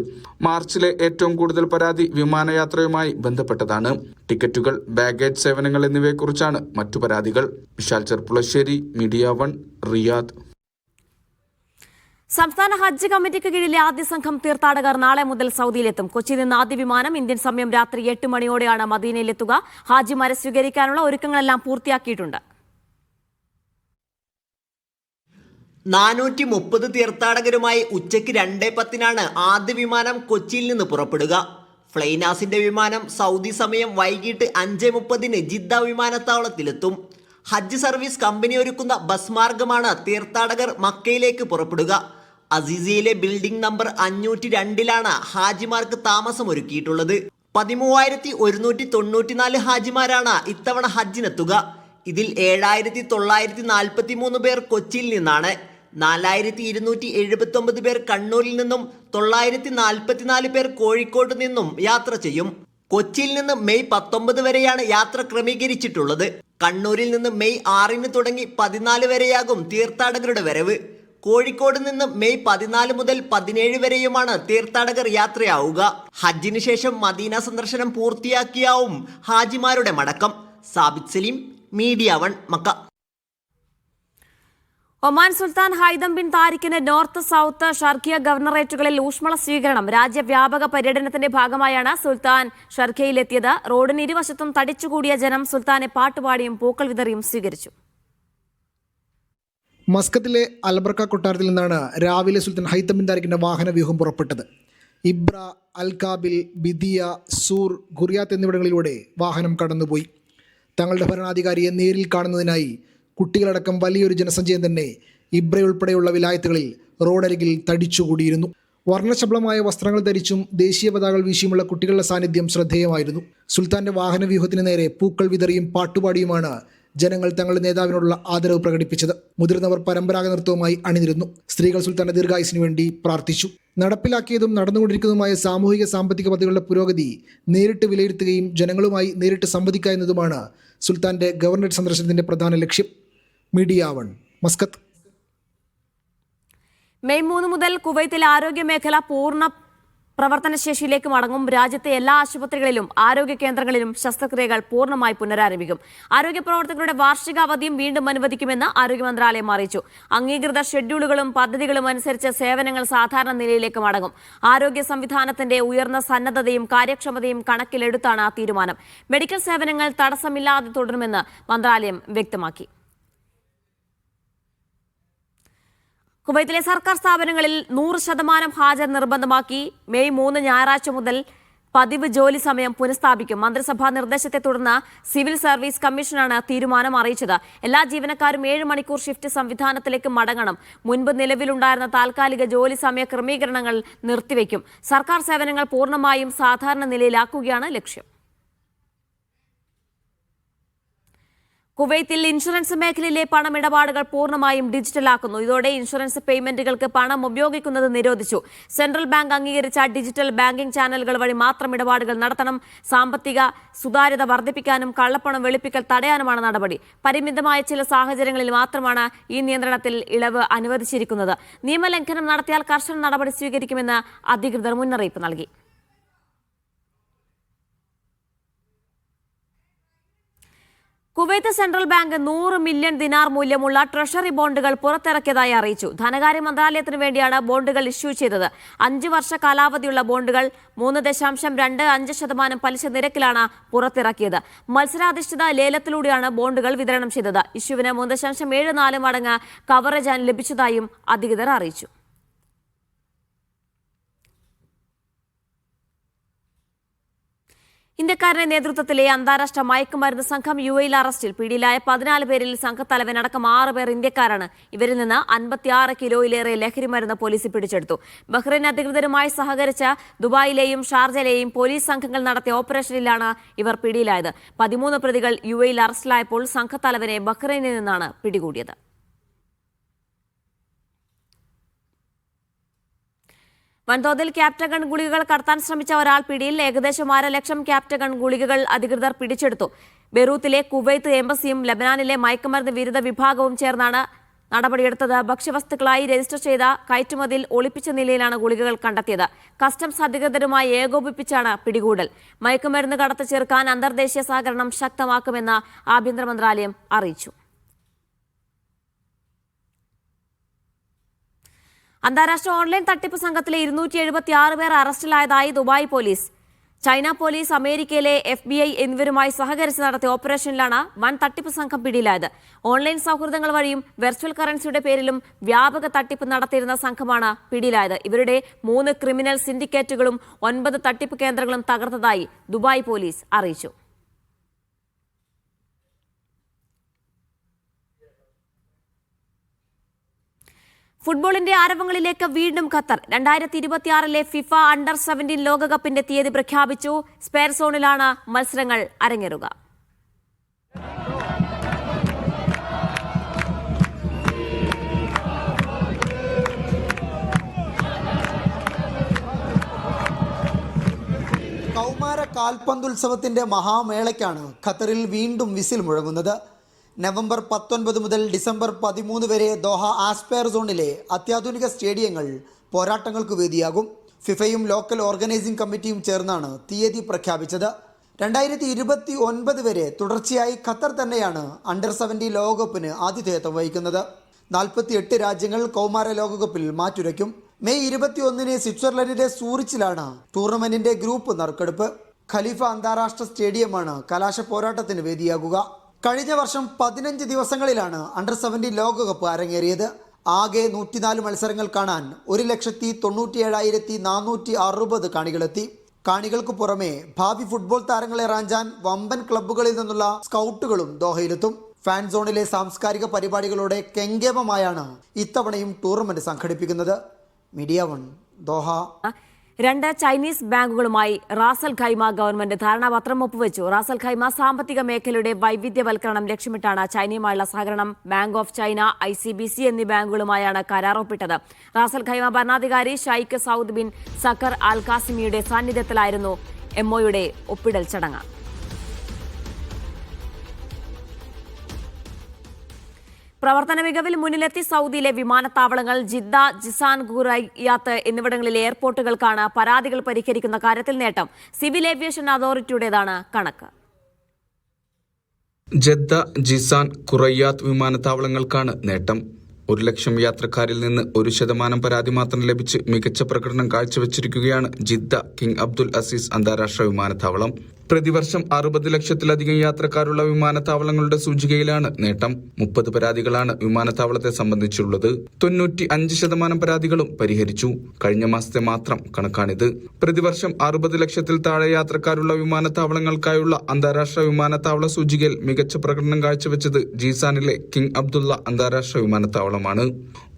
Speaker 6: മാർച്ചിലെ ഏറ്റവും കൂടുതൽ പരാതി വിമാനയാത്രയുമായി ബന്ധപ്പെട്ടതാണ്. ടിക്കറ്റുകൾ, ബാഗേജ് സേവനങ്ങൾ എന്നിവയെക്കുറിച്ചാണ് മറ്റു പരാതികൾ. Vishal Cherpulassery, media 1, Riyadh.
Speaker 1: സംസ്ഥാന ഹജ്ജ് കമ്മിറ്റിക്ക് കീഴിലെ ആദ്യ സംഘം തീർത്ഥാടകർ നാളെ മുതൽ സൗദിയിലെത്തും. കൊച്ചിയിൽ നിന്ന് ആദ്യ വിമാനം ഇന്ത്യൻ സമയം രാത്രി 8 മണിയോടെയാണ് മദീനയിലെത്തുക. ഹാജിമാരെ സ്വീകരിക്കാനുള്ള ഒരുക്കങ്ങളെല്ലാം പൂർത്തിയാക്കിയിട്ടുണ്ട്.
Speaker 7: 430 തീർത്ഥാടകരുമായി ഉച്ചയ്ക്ക് 2:10 ആദ്യ വിമാനം കൊച്ചിയിൽ നിന്ന് പുറപ്പെടുക. ഫ്ലൈനാസിന്റെ വിമാനം സൗദി സമയം വൈകിട്ട് 5:30 ജിദ്ദ വിമാനത്താവളത്തിലെത്തും. ഹജ്ജ് സർവീസ് കമ്പനി ഒരുക്കുന്ന ബസ് മാർഗമാണ് തീർത്ഥാടകർ മക്കയിലേക്ക് പുറപ്പെടുക. അസീസിയയിലെ ബിൽഡിംഗ് നമ്പർ 502 ഹാജിമാർക്ക് താമസമൊരുക്കിയിട്ടുള്ളത്. 13,194 ഹാജിമാരാണ് ഇത്തവണ ഹജ്ജിനെത്തുക. ഇതിൽ 7,943 പേർ കൊച്ചിയിൽ നിന്നാണ്. 4,279 പേർ കണ്ണൂരിൽ നിന്നും 944 പേർ കോഴിക്കോട് നിന്നും യാത്ര ചെയ്യും. കൊച്ചിയിൽ നിന്ന് മെയ് 19 വരെയാണ് യാത്ര ക്രമീകരിച്ചിട്ടുള്ളത്. കണ്ണൂരിൽ നിന്ന് മെയ് 6 തുടങ്ങി 14 വരെയാകും തീർത്ഥാടകരുടെ വരവ്. കോഴിക്കോട് നിന്ന് മെയ് 14 മുതൽ 17 വരെയുമാണ് തീർത്ഥാടകർ യാത്രയാവുക. ഹജ്ജിന് ശേഷം മദീന സന്ദർശനം പൂർത്തിയാക്കിയാവും ഹാജിമാരുടെ മടക്കം. Sabith Saleem, media 1, Mecca.
Speaker 1: Oman Sultan Haitham bin താരിഖിന് നോർത്ത് സൗത്ത് ഷർഖിയ ഗവർണറേറ്റുകളിൽ ഊഷ്മള സ്വീകരണം. രാജ്യവ്യാപക പര്യടനത്തിന്റെ ഭാഗമായാണ് സുൽത്താൻ ഷർഖിയയിലെത്തിയത്. റോഡിന് ഇരുവശത്തും തടിച്ചുകൂടിയ ജനം സുൽത്താനെ പാട്ടുപാടിയും പൂക്കൾ വിതറിയും സ്വീകരിച്ചു.
Speaker 5: മസ്കത്തിലെ അൽബർക്ക കൊട്ടാരത്തിൽ നിന്നാണ് രാവിലെ സുൽത്താൻ ഹൈതം ബിൻ താരിഖിന്റെ വാഹനവ്യൂഹം പുറപ്പെട്ടത്. ഇബ്ര, അൽ കാബിൽ, ബിദിയ, സൂർ, ഖുറിയാത്ത് എന്നിവിടങ്ങളിലൂടെ വാഹനം കടന്നുപോയി. തങ്ങളുടെ ഭരണാധികാരിയെ നേരിൽ കാണുന്നതിനായി കുട്ടികളടക്കം വലിയൊരു ജനസഞ്ചയം തന്നെ ഇബ്രയുൾപ്പെടെയുള്ള വിലായത്തുകളിൽ റോഡരികിൽ തടിച്ചുകൂടിയിരുന്നു. വർണ്ണശബളമായ വസ്ത്രങ്ങൾ ധരിച്ചും ദേശീയ പതാകകൾ വീശിയുമുള്ള കുട്ടികളുടെ സാന്നിധ്യം ശ്രദ്ധേയമായിരുന്നു. സുൽത്താന്റെ വാഹനവ്യൂഹത്തിന് നേരെ പൂക്കൾ വിതറിയും പാട്ടുപാടിയുമാണ് ജനങ്ങൾ തങ്ങളുടെ നേതാവിനോടുള്ള ആദരവ് പ്രകടിപ്പിച്ചത്. മുതിർന്നവർ പരമ്പരാഗത നൃത്തവുമായി അണിനിരുന്നു. സ്ത്രീകൾ സുൽത്താന്റെ ദീർഘായുസിനു വേണ്ടി പ്രാർത്ഥിച്ചു. നടപ്പിലാക്കിയതും നടന്നുകൊണ്ടിരിക്കുന്നതുമായ സാമൂഹിക സാമ്പത്തിക പദ്ധതികളുടെ പുരോഗതി നേരിട്ട് വിലയിരുത്തുകയും ജനങ്ങളുമായി നേരിട്ട് സംവദിക്കുക എന്നതുമാണ് സുൽത്താന്റെ ഗവർണറേറ്റ് സന്ദർശനത്തിന്റെ പ്രധാന ലക്ഷ്യം. Media 1, Muscat.
Speaker 1: മെയ് 3 മുതൽ കുവൈത്തിലെ ആരോഗ്യ മേഖല പൂർണ്ണ പ്രവർത്തനശേഷിയിലേക്ക് മടങ്ങും. രാജ്യത്തെ എല്ലാ ആശുപത്രികളിലും ആരോഗ്യ കേന്ദ്രങ്ങളിലും ശസ്ത്രക്രിയകൾ പൂർണ്ണമായി പുനരാരംഭിക്കും. ആരോഗ്യ പ്രവർത്തകരുടെ വാർഷിക അവധിയും വീണ്ടും അനുവദിക്കുമെന്ന് ആരോഗ്യ മന്ത്രാലയം അറിയിച്ചു. അംഗീകൃത ഷെഡ്യൂളുകളും പദ്ധതികളും അനുസരിച്ച് സേവനങ്ങൾ സാധാരണ നിലയിലേക്ക് മടങ്ങും. ആരോഗ്യ സംവിധാനത്തിന്റെ ഉയർന്ന സന്നദ്ധതയും കാര്യക്ഷമതയും കണക്കിലെടുത്താണ് തീരുമാനം. മെഡിക്കൽ സേവനങ്ങൾ തടസ്സമില്ലാതെ തുടരുമെന്ന് മന്ത്രാലയം വ്യക്തമാക്കി. കുവൈത്തിലെ സർക്കാർ സ്ഥാപനങ്ങളിൽ 100% ഹാജർ നിർബന്ധമാക്കി. മെയ് 3 ഞായറാഴ്ച മുതൽ പതിവ് ജോലി സമയം പുനഃസ്ഥാപിക്കും. മന്ത്രിസഭാ നിർദ്ദേശത്തെ തുടർന്ന് സിവിൽ സർവീസ് കമ്മീഷനാണ് തീരുമാനം അറിയിച്ചത്. എല്ലാ ജീവനക്കാരും 7 മണിക്കൂർ ഷിഫ്റ്റ് സംവിധാനത്തിലേക്ക് മടങ്ങണം. മുൻപ് നിലവിലുണ്ടായിരുന്ന താൽക്കാലിക ജോലി സമയ ക്രമീകരണങ്ങൾ നിർത്തിവെക്കും. സർക്കാർ സേവനങ്ങൾ പൂർണ്ണമായും സാധാരണ നിലയിലാക്കുകയാണ് ലക്ഷ്യം. കുവൈത്തിൽ ഇൻഷുറൻസ് മേഖലയിലെ പണമിടപാടുകൾ പൂർണ്ണമായും ഡിജിറ്റലാക്കുന്നു. ഇതോടെ ഇൻഷുറൻസ് പേയ്മെന്റുകൾക്ക് പണം ഉപയോഗിക്കുന്നത് നിരോധിച്ചു. സെൻട്രൽ ബാങ്ക് അംഗീകരിച്ച ഡിജിറ്റൽ ബാങ്കിംഗ് ചാനലുകൾ വഴി മാത്രം ഇടപാടുകൾ നടത്തണം. സാമ്പത്തിക സുതാര്യത വർദ്ധിപ്പിക്കാനും കള്ളപ്പണം വെളുപ്പിക്കൽ തടയാനുമാണ് നടപടി. പരിമിതമായ ചില സാഹചര്യങ്ങളിൽ മാത്രമാണ് ഈ നിയന്ത്രണത്തിൽ ഇളവ് അനുവദിച്ചിരിക്കുന്നത്. നിയമലംഘനം നടത്തിയാൽ കർശന നടപടി സ്വീകരിക്കുമെന്ന് അധികൃതർ മുന്നറിയിപ്പ് നൽകി. കുവൈത്ത് സെൻട്രൽ ബാങ്ക് 100 മില്യൺ ദിനാർ മൂല്യമുള്ള ട്രഷറി ബോണ്ടുകൾ പുറത്തിറക്കിയതായി അറിയിച്ചു. ധനകാര്യ മന്ത്രാലയത്തിന് വേണ്ടിയാണ് ബോണ്ടുകൾ ഇഷ്യൂ ചെയ്തത്. 5 വർഷ കാലാവധിയുള്ള ബോണ്ടുകൾ 3.25% പലിശ നിരക്കിലാണ് പുറത്തിറക്കിയത്. മത്സരാധിഷ്ഠിത ലേലത്തിലൂടെയാണ് ബോണ്ടുകൾ വിതരണം ചെയ്തത്. ഇഷ്യൂവിന് 3.74 മടങ്ങ് കവറേജ് ലഭിച്ചതായും അധികൃതർ അറിയിച്ചു. ഇന്ത്യക്കാരന്റെ നേതൃത്വത്തിലെ അന്താരാഷ്ട്ര മയക്കുമരുന്ന് സംഘം UAE അറസ്റ്റിൽ. പിടിയിലായ 14 പേരിൽ സംഘത്തലവനടക്കം 6 പേർ ഇന്ത്യക്കാരാണ്. ഇവരിൽ നിന്ന് 56 കിലോയിലേറെ ലഹരിമരുന്ന് പോലീസ് പിടിച്ചെടുത്തു. ബഹ്റൈൻ അധികൃതരുമായി സഹകരിച്ച് ദുബായിലെയും ഷാർജയിലെയും പോലീസ് സംഘങ്ങൾ നടത്തിയ ഓപ്പറേഷനിലാണ് ഇവർ പിടിയിലായത്. 13 പ്രതികൾ UAE അറസ്റ്റിലായപ്പോൾ സംഘത്തലവനെ ബഹ്റൈനിൽ നിന്നാണ് പിടികൂടിയത്. വൻതോതിൽ ക്യാപ്റ്റഗൺ ഗുളികകൾ കടത്താൻ ശ്രമിച്ച ഒരാൾ പിടിയിൽ. ഏകദേശം 1/2 ലക്ഷം ക്യാപ്റ്റഗൺ ഗുളികകൾ അധികൃതർ പിടിച്ചെടുത്തു. ബെറൂത്തിലെ കുവൈത്ത് എംബസിയും ലബനാനിലെ മയക്കുമരുന്ന് വിരുദ്ധ വിഭാഗവും ചേർന്നാണ് നടപടിയെടുത്തത്. ഭക്ഷ്യവസ്തുക്കളായി രജിസ്റ്റർ ചെയ്ത കയറ്റുമതിയിൽ ഒളിപ്പിച്ച നിലയിലാണ് ഗുളികകൾ കണ്ടെത്തിയത്. കസ്റ്റംസ് അധികൃതരുമായി ഏകോപിപ്പിച്ചാണ് പിടികൂടൽ. മയക്കുമരുന്ന് കടത്ത് ചെറുക്കാൻ അന്തർദേശീയ സഹകരണം ശക്തമാക്കുമെന്ന് ആഭ്യന്തര മന്ത്രാലയം അറിയിച്ചു. അന്താരാഷ്ട്ര ഓൺലൈൻ തട്ടിപ്പ് സംഘത്തിലെ 276 പേർ അറസ്റ്റിലായതായി ദുബായ് പോലീസ്. ചൈന പോലീസ് അമേരിക്കയിലെ FBI എന്നിവരുമായി സഹകരിച്ച് നടത്തിയ ഓപ്പറേഷനിലാണ് വൻ തട്ടിപ്പ് സംഘം പിടിയിലായത്. ഓൺലൈൻ സൗഹൃദങ്ങൾ വഴിയും വെർച്വൽ കറൻസിയുടെ പേരിലും വ്യാപക തട്ടിപ്പ് നടത്തിയിരുന്ന സംഘമാണ് പിടിയിലായത്. ഇവരുടെ 3 ക്രിമിനൽ സിൻഡിക്കേറ്റുകളും 9 തട്ടിപ്പ് കേന്ദ്രങ്ങളും തകർത്തതായി ദുബായ് പോലീസ് അറിയിച്ചു. ഫുട്ബോളിന്റെ ആരവങ്ങളിലേക്ക് വീണ്ടും ഖത്തർ. 2026 ഫിഫ അണ്ടർ-17 ലോകകപ്പിന്റെ തീയതി പ്രഖ്യാപിച്ചു. സ്പെയർ സോണിലാണ് മത്സരങ്ങൾ അരങ്ങേറുക.
Speaker 8: കൗമാര കാൽപന്തുത്സവത്തിന്റെ മഹാമേളയ്ക്കാണ് ഖത്തറിൽ വീണ്ടും വിസിൽ മുഴങ്ങുന്നത്. നവംബർ 19 മുതൽ ഡിസംബർ 13 വരെ ദോഹ ആസ്പെയർ സോണിലെ അത്യാധുനിക സ്റ്റേഡിയങ്ങൾ പോരാട്ടങ്ങൾക്ക് വേദിയാകും. ഫിഫയും ലോക്കൽ ഓർഗനൈസിംഗ് കമ്മിറ്റിയും ചേർന്നാണ് തീയതി പ്രഖ്യാപിച്ചത്. 2029 വരെ തുടർച്ചയായി ഖത്തർ തന്നെയാണ് അണ്ടർ-17 ലോകകപ്പിന് ആതിഥേയത്വം വഹിക്കുന്നത്. 48 രാജ്യങ്ങൾ കൗമാര ലോകകപ്പിൽ മാറ്റുരയ്ക്കും. മെയ് 21 സ്വിറ്റ്സർലൻഡിലെ സൂറിച്ചിലാണ് ടൂർണമെന്റിന്റെ ഗ്രൂപ്പ് നറുക്കെടുപ്പ്. ഖലീഫ അന്താരാഷ്ട്ര സ്റ്റേഡിയമാണ് കലാശ പോരാട്ടത്തിന് വേദിയാകുക. കഴിഞ്ഞ വർഷം 15 ദിവസങ്ങളിലാണ് അണ്ടർ-17 ലോകകപ്പ് അരങ്ങേറിയത്. ആകെ 104 മത്സരങ്ങൾ കാണാൻ 1,97,460 കാണികളെത്തി. കാണികൾക്ക് പുറമെ ഭാവി ഫുട്ബോൾ താരങ്ങളെ റാഞ്ചാൻ വമ്പൻ ക്ലബ്ബുകളിൽ നിന്നുള്ള സ്കൗട്ടുകളും ദോഹയിലെത്തും. ഫാൻ സോണിലെ സാംസ്കാരിക പരിപാടികളോടെ കെങ്കേമമായാണ് ഇത്തവണയും ടൂർണമെന്റ് സംഘടിപ്പിക്കുന്നത്. Media 1 Doha.
Speaker 1: 2 ചൈനീസ് ബാങ്കുകളുമായി റാസൽ ഖൈമ ഗവൺമെന്റ് ധാരണാപത്രം ഒപ്പുവെച്ചു. റാസൽ ഖൈമ സാമ്പത്തിക മേഖലയുടെ വൈവിധ്യവൽക്കരണം ലക്ഷ്യമിട്ടാണ് ചൈനയുമായുള്ള സഹകരണം. ബാങ്ക് ഓഫ് ചൈന, ICBC എന്നീ ബാങ്കുകളുമായാണ് കരാർ ഒപ്പിട്ടത്. റാസൽ ഖൈമ ഭരണാധികാരി ഷൈഖ് സൗദ് ബിൻ സക്കർ അൽ കാസിമിയുടെ സാന്നിധ്യത്തിലായിരുന്നു MOയുടെ ഒപ്പിടൽ ചടങ്ങ്. പ്രവർത്തന മികവിൽ മുന്നിലെത്തി സൗദിയിലെ വിമാനത്താവളങ്ങൾ. ജിദ്ദ, ജിസാൻ, ഖുറൈയാത്ത് എന്നിവിടങ്ങളിലെ എയർപോർട്ടുകൾക്കാണ് പരാതികൾ പരിഹരിക്കുന്ന കാര്യത്തിൽ നേട്ടം. സിവിൽ ഏവിയേഷൻ അതോറിറ്റിയുടേതാണ് കണക്ക്.
Speaker 6: ജദ്ദ, ജിസാൻ, ഖുറൈയാത്ത് വിമാനത്താവളങ്ങൾക്കാണ് നേട്ടം. 1,00,000 യാത്രക്കാരിൽ നിന്ന് 1% പരാതി മാത്രം ലഭിച്ച് മികച്ച പ്രകടനം കാഴ്ചവെച്ചിരിക്കുകയാണ് ജിദ്ദ കിങ് അബ്ദുൽ അസീസ് അന്താരാഷ്ട്ര വിമാനത്താവളം. പ്രതിവർഷം 60 ലക്ഷത്തിലധികം യാത്രക്കാരുള്ള വിമാനത്താവളങ്ങളുടെ സൂചികയിലാണ് നേട്ടം. 30 പരാതികളാണ് വിമാനത്താവളത്തെ സംബന്ധിച്ചുള്ളത്. 95% പരാതികളും പരിഹരിച്ചു. കഴിഞ്ഞ മാസത്തെ മാത്രം കണക്കാണിത്. പ്രതിവർഷം 60 ലക്ഷത്തിൽ താഴെ യാത്രക്കാരുള്ള വിമാനത്താവളങ്ങൾക്കായുള്ള അന്താരാഷ്ട്ര വിമാനത്താവള സൂചികയിൽ മികച്ച പ്രകടനം കാഴ്ചവെച്ചത് ജീസാനിലെ കിങ് അബ്ദുള്ള അന്താരാഷ്ട്ര വിമാനത്താവളമാണ്.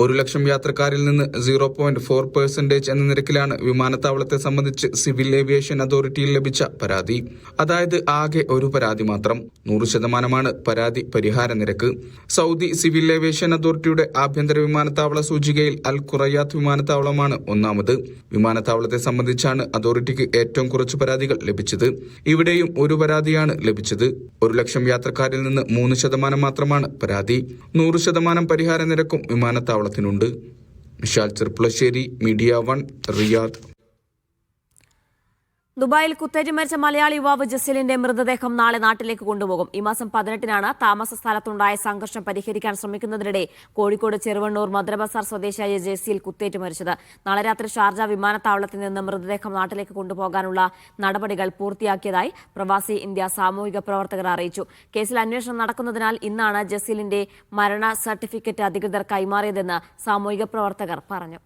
Speaker 6: 1,00,000 യാത്രക്കാരിൽ നിന്ന് 0.4% എന്ന നിരക്കിലാണ് വിമാനത്താവളത്തെ സംബന്ധിച്ച് സിവിൽ ഏവിയേഷൻ അതോറിറ്റിയിൽ ലഭിച്ച പരാതി. അതായത് ആകെ ഒരു പരാതി മാത്രം. 100% പരാതി പരിഹാര നിരക്ക്. സൗദി സിവിൽ ഏവിയേഷൻ അതോറിറ്റിയുടെ ആഭ്യന്തര വിമാനത്താവള സൂചികയിൽ അൽ ഖുറൈയാത്ത് വിമാനത്താവളമാണ് ഒന്നാമത്. വിമാനത്താവളത്തെ സംബന്ധിച്ചാണ് അതോറിറ്റിക്ക് ഏറ്റവും കുറച്ച് പരാതികൾ ലഭിച്ചത്. ഇവിടെയും ഒരു പരാതിയാണ് ലഭിച്ചത്. 1,00,000 യാത്രക്കാരിൽ നിന്ന് 3% മാത്രമാണ് പരാതി. 100% പരിഹാര നിരക്കും വിമാനത്താവളത്തിനുണ്ട്. Vishal Cherpulassery, media 1, Riyadh.
Speaker 1: ദുബായിൽ കുത്തേറ്റ് മരിച്ച മലയാളി യുവാവ് ജസീലിന്റെ മൃതദേഹം നാളെ നാട്ടിലേക്ക് കൊണ്ടുപോകും. ഈ മാസം 18-നാണ് താമസ സ്ഥലത്തുണ്ടായ സംഘർഷം പരിഹരിക്കാൻ ശ്രമിക്കുന്നതിനിടെ കോഴിക്കോട് ചെറുവണ്ണൂർ മദ്രബസാർ സ്വദേശിയായ ജസീൽ കുത്തേറ്റ് മരിച്ചത്. നാളെ രാത്രി ഷാർജ വിമാനത്താവളത്തിൽ നിന്ന് മൃതദേഹം നാട്ടിലേക്ക് കൊണ്ടുപോകാനുള്ള നടപടികൾ പൂർത്തിയാക്കിയതായി പ്രവാസി ഇന്ത്യ സാമൂഹിക പ്രവർത്തകർ അറിയിച്ചു. കേസിൽ അന്വേഷണം നടക്കുന്നതിനാൽ ഇന്നാണ് ജസീലിന്റെ മരണ സർട്ടിഫിക്കറ്റ് അധികൃതർ കൈമാറിയതെന്ന് സാമൂഹിക പ്രവർത്തകർ പറഞ്ഞു.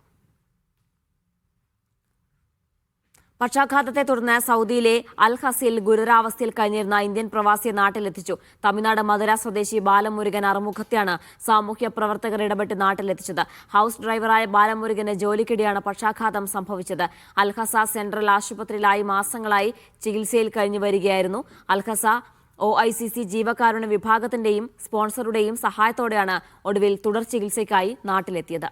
Speaker 1: പക്ഷാഘാതത്തെ തുടർന്ന് സൗദിയിലെ അൽ ഹസിൽ ഗുരുതരാവസ്ഥയിൽ കഴിഞ്ഞിരുന്ന ഇന്ത്യൻ പ്രവാസിയെ നാട്ടിലെത്തിച്ചു. തമിഴ്നാട് മധുര സ്വദേശി ബാലമുരുകൻ അറുമുഖത്തെയാണ് സാമൂഹ്യ പ്രവർത്തകർ ഇടപെട്ട് നാട്ടിലെത്തിച്ചത്. ഹൌസ് ഡ്രൈവറായ ബാലമുരുകന് ജോലിക്കിടെയാണ് പക്ഷാഘാതം സംഭവിച്ചത്. അൽഹസ സെൻട്രൽ ആശുപത്രിയിലായി മാസങ്ങളായി ചികിത്സയിൽ കഴിഞ്ഞു വരികയായിരുന്നു. അൽഹസ OICC ജീവകാരുണ്യ വിഭാഗത്തിന്റെയും സ്പോൺസറുടെയും സഹായത്തോടെയാണ് ഒടുവിൽ തുടർ ചികിത്സയ്ക്കായി നാട്ടിലെത്തിയത്.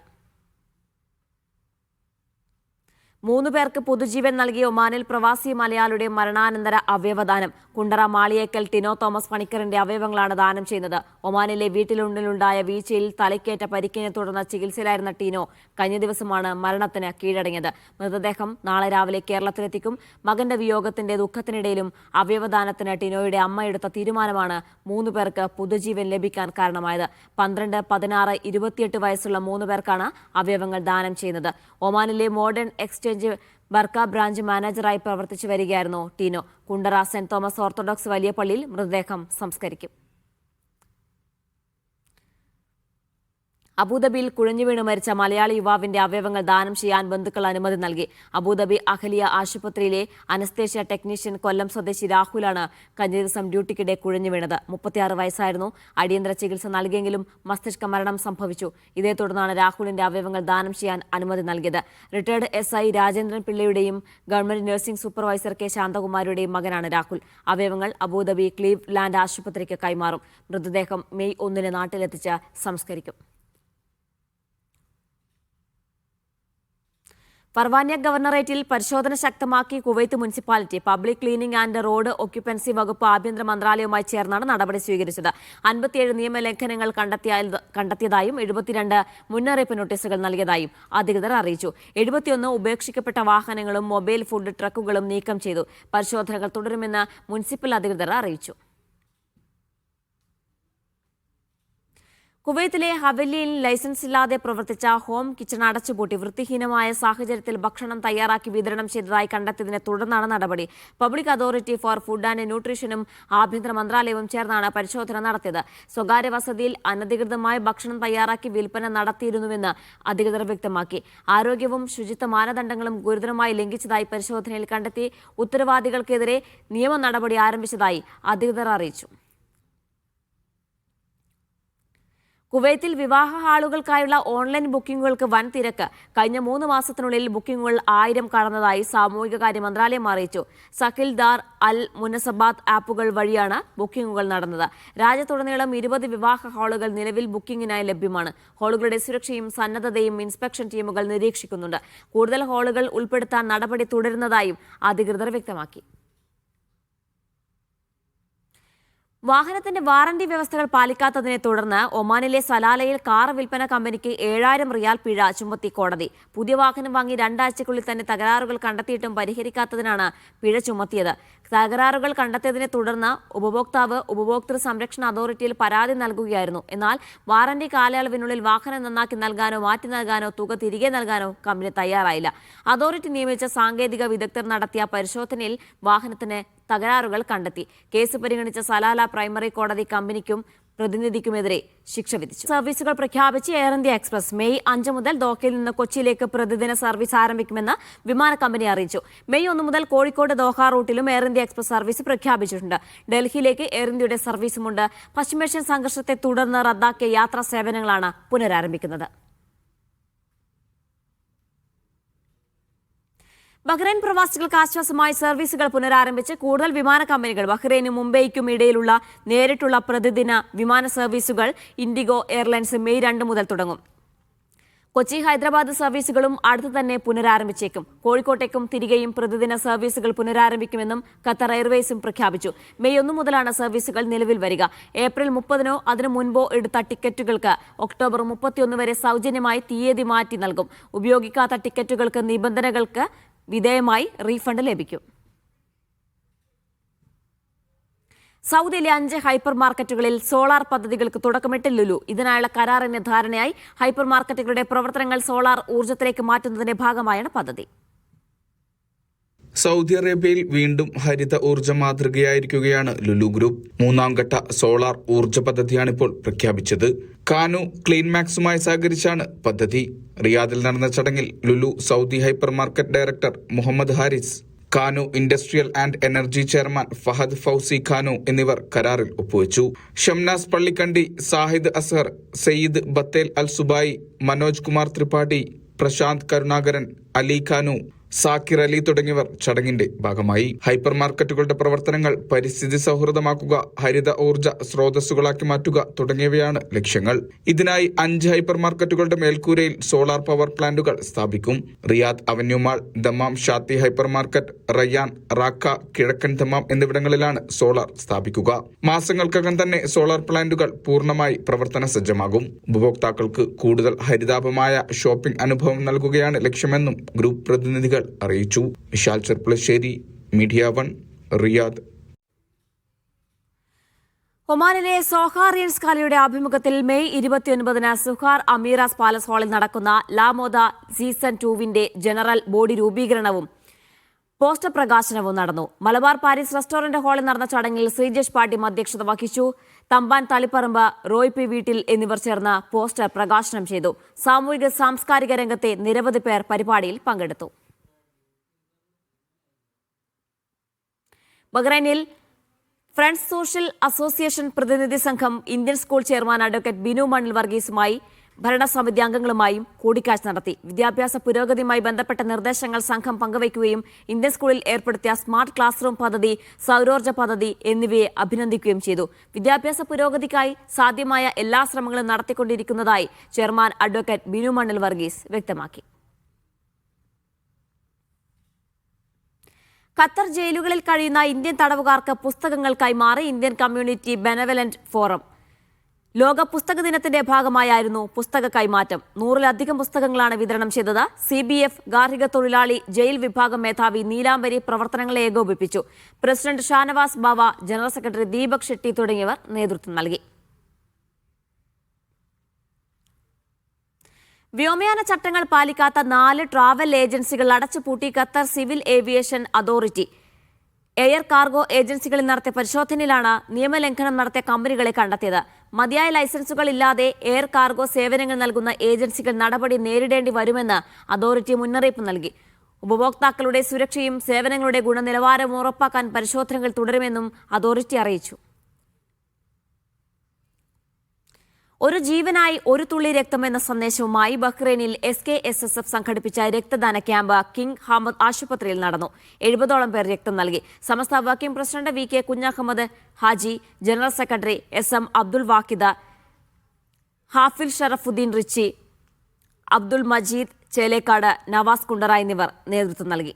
Speaker 1: 3 പേർക്ക് പുതുജീവൻ നൽകിയ ഒമാനിൽ പ്രവാസി മലയാളിയുടെ മരണാനന്തര അവയവദാനം. കുണ്ടറ മാളിയേക്കൽ ടിനോ തോമസ് പണിക്കറിന്റെ അവയവങ്ങളാണ് ദാനം ചെയ്യുന്നത്. ഒമാനിലെ വീട്ടിലുണ്ടായ വീഴ്ചയിൽ തലയ്ക്കേറ്റ പരിക്കിനെ തുടർന്ന് ചികിത്സയിലായിരുന്ന ടിനോ കഴിഞ്ഞ ദിവസമാണ് മരണത്തിന് കീഴടങ്ങിയത്. മൃതദേഹം നാളെ രാവിലെ കേരളത്തിലെത്തിക്കും. മകന്റെ വിയോഗത്തിന്റെ ദുഃഖത്തിനിടയിലും അവയവദാനത്തിന് ടിനോയുടെ അമ്മ എടുത്ത തീരുമാനമാണ് 3 പേർക്ക് പുതുജീവൻ ലഭിക്കാൻ കാരണമായത്. 12, 16, 28 വയസ്സുള്ള 3 പേർക്കാണ് അവയവങ്ങൾ ദാനം ചെയ്യുന്നത്. ഒമാനിലെ മോഡേൺ എക്സ്ചേഞ്ച് ബർക്ക ബ്രാഞ്ച് മാനേജറായി പ്രവർത്തിച്ചു വരികയായിരുന്നു ടീനോ. കുണ്ടറ സെന്റ് തോമസ് ഓർത്തഡോക്സ് വലിയ പള്ളിയിൽ മൃതദേഹം സംസ്കരിക്കും. അബുദാബിയിൽ കുഴഞ്ഞുവീണ് മരിച്ച മലയാളി യുവാവിന്റെ അവയവങ്ങൾ ദാനം ചെയ്യാൻ ബന്ധുക്കൾ അനുമതി നൽകി. അബുദാബി അഹലിയ ആശുപത്രിയിലെ അനസ്തേഷ്യ ടെക്നീഷ്യൻ കൊല്ലം സ്വദേശി രാഹുലാണ് കഴിഞ്ഞ ദിവസം ഡ്യൂട്ടിക്കിടെ കുഴഞ്ഞു വീണത്. 36 വയസ്സായിരുന്നു. അടിയന്തര ചികിത്സ നൽകിയെങ്കിലും മസ്തിഷ്ക മരണം സംഭവിച്ചു. ഇതേ തുടർന്നാണ് രാഹുലിന്റെ അവയവങ്ങൾ ദാനം ചെയ്യാൻ അനുമതി നൽകിയത്. റിട്ടയർഡ് SI രാജേന്ദ്രൻ പിള്ളയുടെയും ഗവൺമെന്റ് നഴ്സിംഗ് സൂപ്പർവൈസർ കെ ശാന്തകുമാരിയുടെയും മകനാണ് രാഹുൽ. അവയവങ്ങൾ അബുദാബി ക്ലീവ്ലാൻഡ് ആശുപത്രിക്ക് കൈമാറും. മൃതദേഹം മെയ് 1 നാട്ടിലെത്തിച്ച് സംസ്കരിക്കും. ഫർവാനിയ ഗവർണറേറ്റിൽ പരിശോധന ശക്തമാക്കി Kuwait municipality. Public cleaning and road occupancy വകുപ്പ് ആഭ്യന്തര മന്ത്രാലയവുമായി ചേർന്നാണ് നടപടി സ്വീകരിച്ചത്. 57 നിയമലംഘനങ്ങൾ കണ്ടെത്തിയതായും 72 മുന്നറിയിപ്പ് നോട്ടീസുകൾ നൽകിയതായും അധികൃതർ അറിയിച്ചു. 71 ഉപേക്ഷിക്കപ്പെട്ട വാഹനങ്ങളും മൊബൈൽ ഫുഡ് ട്രക്കുകളും നീക്കം ചെയ്തു. പരിശോധനകൾ തുടരുമെന്ന് മുനിസിപ്പൽ അധികൃതർ അറിയിച്ചു. കുവൈത്തിലെ ഹവലിയിൽ ലൈസൻസ് ഇല്ലാതെ പ്രവർത്തിച്ച ഹോം കിച്ചൺ അടച്ചുപൂട്ടി വൃത്തിഹീനമായ സാഹചര്യത്തിൽ ഭക്ഷണം തയ്യാറാക്കി വിതരണം ചെയ്തതായി കണ്ടെത്തിയതിനെ തുടർന്നാണ് നടപടി. Public authority for food and ന്യൂട്രീഷനും ആഭ്യന്തര മന്ത്രാലയവും ചേർന്നാണ് പരിശോധന നടത്തിയത്. സ്വകാര്യ വസതിയിൽ അനധികൃതമായി ഭക്ഷണം തയ്യാറാക്കി വിൽപ്പന നടത്തിയിരുന്നുവെന്ന് അധികൃതർ വ്യക്തമാക്കി. ആരോഗ്യവും ശുചിത്വ മാനദണ്ഡങ്ങളും ഗുരുതരമായി ലംഘിച്ചതായി പരിശോധനയിൽ കണ്ടെത്തി. ഉത്തരവാദികൾക്കെതിരെ നിയമ നടപടി ആരംഭിച്ചതായി അധികൃതർ അറിയിച്ചു. കുവൈത്തിൽ വിവാഹ ഹാളുകൾക്കായുള്ള ഓൺലൈൻ ബുക്കിംഗുകൾക്ക് വൻ തിരക്ക്. കഴിഞ്ഞ 3 മാസത്തിനുള്ളിൽ ബുക്കിംഗുകൾ 1000 കടന്നതായി സാമൂഹികകാര്യ മന്ത്രാലയം അറിയിച്ചു. സഖിൽ ദാർ അൽ മുനസബാത്ത് ആപ്പുകൾ വഴിയാണ് ബുക്കിംഗുകൾ നടന്നത്. രാജ്യത്തുടനീളം 20 വിവാഹ ഹാളുകൾ നിലവിൽ ബുക്കിംഗിനായി ലഭ്യമാണ്. ഹാളുകളുടെ സുരക്ഷയും സന്നദ്ധതയും ഇൻസ്പെക്ഷൻ ടീമുകൾ നിരീക്ഷിക്കുന്നുണ്ട്. കൂടുതൽ ഹാളുകൾ ഉൾപ്പെടുത്താൻ നടപടി തുടരുന്നതായും അധികൃതർ വ്യക്തമാക്കി. വാഹനത്തിന്റെ വാറന്റി വ്യവസ്ഥകൾ പാലിക്കാത്തതിനെ തുടർന്ന് ഒമാനിലെ സലാലയിൽ കാർ വിൽപ്പന കമ്പനിക്ക് 7000 റിയാൽ പിഴ ചുമത്തി കോടതി. പുതിയ വാഹനം വാങ്ങി 2 ആഴ്ചയ്ക്കുള്ളിൽ തന്നെ തകരാറുകൾ കണ്ടെത്തിയിട്ടും പരിഹരിക്കാത്തതിനാണ് പിഴ ചുമത്തിയത്. തകരാറുകൾ കണ്ടെത്തിയതിനെ തുടർന്ന് ഉപഭോക്താവ് ഉപഭോക്തൃ സംരക്ഷണ അതോറിറ്റിയിൽ പരാതി നൽകുകയായിരുന്നു. എന്നാൽ വാറന്റി കാലയളവിനുള്ളിൽ വാഹനം നന്നാക്കി നൽകാനോ മാറ്റി നൽകാനോ തുക തിരികെ നൽകാനോ കമ്പനി തയ്യാറായില്ല. അതോറിറ്റി നിയമിച്ച സാങ്കേതിക വിദഗ്ധർ നടത്തിയ പരിശോധനയിൽ വാഹനത്തിന് തകരാറുകൾ കണ്ടെത്തി. കേസ് പരിഗണിച്ച സലാല പ്രൈമറി കോടതി കമ്പനിക്കും പ്രതിനിധിക്കുമെതിരെ ശിക്ഷ വിധിച്ചു. സർവീസുകൾ പ്രഖ്യാപിച്ച് എയർ ഇന്ത്യ എക്സ്പ്രസ് മെയ് 5 മുതൽ ദോഹയിൽ നിന്ന് കൊച്ചിയിലേക്ക് പ്രതിദിന സർവീസ് ആരംഭിക്കുമെന്ന് വിമാന കമ്പനി അറിയിച്ചു. മെയ് 1 മുതൽ കോഴിക്കോട് ദോഹ റൂട്ടിലും എയർ ഇന്ത്യ എക്സ്പ്രസ് സർവീസ് പ്രഖ്യാപിച്ചിട്ടുണ്ട്. ഡൽഹിയിലേക്ക് എയർ ഇന്ത്യയുടെ സർവീസുമുണ്ട്. പശ്ചിമേഷ്യൻ സംഘർഷത്തെ തുടർന്ന് റദ്ദാക്കിയ യാത്രാ സേവനങ്ങളാണ് പുനരാരംഭിക്കുന്നത്. ബഹ്റൈൻ പ്രവാസികൾക്ക് ആശ്വാസമായി സർവീസുകൾ പുനരാരംഭിച്ച് കൂടുതൽ വിമാന കമ്പനികൾ. ബഹ്റൈനും മുംബൈക്കും ഇടയിലുള്ള നേരിട്ടുള്ള പ്രതിദിന വിമാന സർവീസുകൾ ഇൻഡിഗോ എയർലൈൻസ് മെയ് 2 മുതൽ തുടങ്ങും. കൊച്ചി ഹൈദരാബാദ് സർവീസുകളും അടുത്തു തന്നെ പുനരാരംഭിച്ചേക്കും. കോഴിക്കോട്ടേക്കും തിരികെയും പ്രതിദിന സർവീസുകൾ പുനരാരംഭിക്കുമെന്നും ഖത്തർ എയർവേസും പ്രഖ്യാപിച്ചു. മെയ് 1 മുതലാണ് സർവീസുകൾ നിലവിൽ വരിക. ഏപ്രിൽ 30-നോ അതിനു മുൻപോ എടുത്ത ടിക്കറ്റുകൾക്ക് ഒക്ടോബർ 31 വരെ സൗജന്യമായി തീയതി മാറ്റി നൽകും. ഉപയോഗിക്കാത്ത ടിക്കറ്റുകൾക്ക് നിബന്ധനകൾക്ക് വിധേയമായി റീഫണ്ട് ലഭിക്കും. സൗദിയിലെ 5 ഹൈപ്പർ മാർക്കറ്റുകളിൽ സോളാർ പദ്ധതികൾക്ക് തുടക്കമിട്ട് ലുലു. ഇതിനായുള്ള കരാറിന് ധാരണയായി. ഹൈപ്പർ മാർക്കറ്റുകളുടെ പ്രവർത്തനങ്ങൾ സോളാർ ഊർജ്ജത്തിലേക്ക് മാറ്റുന്നതിന്റെ ഭാഗമായാണ് പദ്ധതി.
Speaker 6: സൗദി അറേബ്യയിൽ വീണ്ടും ഹരിത ഊർജ്ജ മാതൃകയായിരിക്കുകയാണ് ലുലു ഗ്രൂപ്പ്. 3ാം ഘട്ട സോളാർ ഊർജ്ജ പദ്ധതിയാണിപ്പോൾ പ്രഖ്യാപിച്ചത്. കാനു ക്ലീൻ മാക്സുമായി സഹകരിച്ചാണ് പദ്ധതി. റിയാദിൽ നടന്ന ചടങ്ങിൽ Lulu Saudi hypermarket director Muhammad Haris, Kanoo industrial and energy chairman Fahad Fawzi Kanoo എന്നിവർ കരാറിൽ ഒപ്പുവെച്ചു. ഷംനാസ് പള്ളിക്കണ്ടി, സാഹിദ് അസ്ഹർ, സയ്യിദ് ബത്തേൽ അൽ സുബായി, മനോജ് കുമാർ ത്രിപാഠി, പ്രശാന്ത് കരുണാകരൻ, അലി കാനു, സാക്കിർ അലി തുടങ്ങിയവർ ചടങ്ങിന്റെ ഭാഗമായി. ഹൈപ്പർ മാർക്കറ്റുകളുടെ പ്രവർത്തനങ്ങൾ പരിസ്ഥിതി സൗഹൃദമാക്കുക, ഹരിത ഊർജ്ജ സ്രോതസ്സുകളാക്കി മാറ്റുക തുടങ്ങിയവയാണ് ലക്ഷ്യങ്ങൾ. ഇതിനായി 5 ഹൈപ്പർ മാർക്കറ്റുകളുടെ മേൽക്കൂരയിൽ സോളാർ പവർ പ്ലാന്റുകൾ സ്ഥാപിക്കും. Riyadh avenue mall, Dammam Shati hypermarket, Rayyan, Rakah, കിഴക്കൻ ദമാം എന്നിവിടങ്ങളിലാണ് സോളാർ സ്ഥാപിക്കുക. മാസങ്ങൾക്കകം തന്നെ സോളാർ പ്ലാന്റുകൾ പൂർണ്ണമായി പ്രവർത്തന സജ്ജമാകും. ഉപഭോക്താക്കൾക്ക് കൂടുതൽ ഹരിതാപമായ ഷോപ്പിംഗ് അനുഭവം നൽകുകയാണ് ലക്ഷ്യമെന്നും ഗ്രൂപ്പ് പ്രതിനിധികൾ അറിയിച്ചു. Vishal Cherpulassery, media 1, Riyadh.
Speaker 1: ഒമാനിലെ സോഹാറിയൻസ് കാലയുടെ ആഭിമുഖ്യത്തിൽ മെയ് 29-ന് സുഹാർ അമീറാസ് പാലസ് ഹാളിൽ നടക്കുന്ന ലാമോദ സീസൺ 2 ജനറൽ ബോഡി രൂപീകരണവും പോസ്റ്റർ പ്രകാശനവും നടന്നു. മലബാർ പാരീസ് റെസ്റ്റോറന്റ് ഹാളിൽ നടന്ന ചടങ്ങിൽ ശ്രീജേഷ് പാട്ടിയം അധ്യക്ഷത വഹിച്ചു. തമ്പാൻ തളിപ്പറമ്പ്, റോയ് പി വീട്ടിൽ എന്നിവർ ചേർന്ന് പോസ്റ്റർ പ്രകാശനം ചെയ്തു. സാമൂഹിക സാംസ്കാരിക രംഗത്തെ നിരവധി പേർ പരിപാടിയിൽ പങ്കെടുത്തു. ബഹ്റൈനിൽ ഫ്രണ്ട്സ് സോഷ്യൽ അസോസിയേഷൻ പ്രതിനിധി സംഘം Indian school chairman advocate Binu മണ്ണിൽ വർഗീസുമായി ഭരണസമിതി അംഗങ്ങളുമായും കൂടിക്കാഴ്ച നടത്തി. വിദ്യാഭ്യാസ പുരോഗതിയുമായി ബന്ധപ്പെട്ട നിർദ്ദേശങ്ങൾ സംഘം പങ്കുവയ്ക്കുകയും ഇന്ത്യൻ സ്കൂളിൽ ഏർപ്പെടുത്തിയ സ്മാർട്ട് ക്ലാസ് റൂം പദ്ധതി, സൗരോർജ്ജ പദ്ധതി എന്നിവയെ അഭിനന്ദിക്കുകയും ചെയ്തു. വിദ്യാഭ്യാസ പുരോഗതിക്കായി സാധ്യമായ എല്ലാ ശ്രമങ്ങളും നടത്തിക്കൊണ്ടിരിക്കുന്നതായി ചെയർമാൻ അഡ്വക്കേറ്റ് ബിനു മണ്ണിൽ വർഗീസ് വ്യക്തമാക്കി. ഖത്തർ ജയിലുകളിൽ കഴിയുന്ന ഇന്ത്യൻ തടവുകാർക്ക് പുസ്തകങ്ങൾ കൈമാറി ഇന്ത്യൻ കമ്മ്യൂണിറ്റി ബെനവലന്റ് ഫോറം. ലോക പുസ്തക ദിനത്തിന്റെ ഭാഗമായായിരുന്നു പുസ്തക കൈമാറ്റം. 100-ലധികം പുസ്തകങ്ങളാണ് വിതരണം ചെയ്തത്. CBF ഗാർഹിക തൊഴിലാളി ജയിൽ വിഭാഗം മേധാവി നീലാംബരി പ്രവർത്തനങ്ങളെ ഏകോപിപ്പിച്ചു. പ്രസിഡന്റ് ഷാനവാസ് ബാവ, ജനറൽ സെക്രട്ടറി ദീപക് ഷെട്ടി തുടങ്ങിയവർ നേതൃത്വം നൽകി. വ്യോമയാന ചട്ടങ്ങൾ പാലിക്കാത്ത 4 ട്രാവൽ ഏജൻസികൾ അടച്ചുപൂട്ടി Qatar civil aviation authority. Air cargo ഏജൻസികളിൽ നടത്തിയ പരിശോധനയിലാണ് നിയമലംഘനം നടത്തിയ കമ്പനികളെ കണ്ടെത്തിയത്. മതിയായ ലൈസൻസുകൾ ഇല്ലാതെ എയർ കാർഗോ സേവനങ്ങൾ നൽകുന്ന ഏജൻസികൾ നടപടി നേരിടേണ്ടി വരുമെന്ന് അതോറിറ്റി മുന്നറിയിപ്പ് നൽകി. ഉപഭോക്താക്കളുടെ സുരക്ഷയും സേവനങ്ങളുടെ ഗുണനിലവാരവും ഉറപ്പാക്കാൻ പരിശോധനകൾ തുടരുമെന്നും അതോറിറ്റി അറിയിച്ചു. ഒരു ജീവനായി ഒരു തുള്ളി രക്തം എന്ന സന്ദേശവുമായി ബഹ്റൈനിൽ SKSSF സംഘടിപ്പിച്ച രക്തദാന ക്യാമ്പ് കിങ് ഹമദ് ആശുപത്രിയിൽ നടന്നു. 70ഓളം പേർ രക്തം നൽകി. Samastha working president VK Kunhahammad Haji, general secretary SM Abdul Wakid, Hafil Sharafuddeen Richi, Abdul Majeed Chelekkad, Navas Kundara എന്നിവർ നേതൃത്വം നൽകി.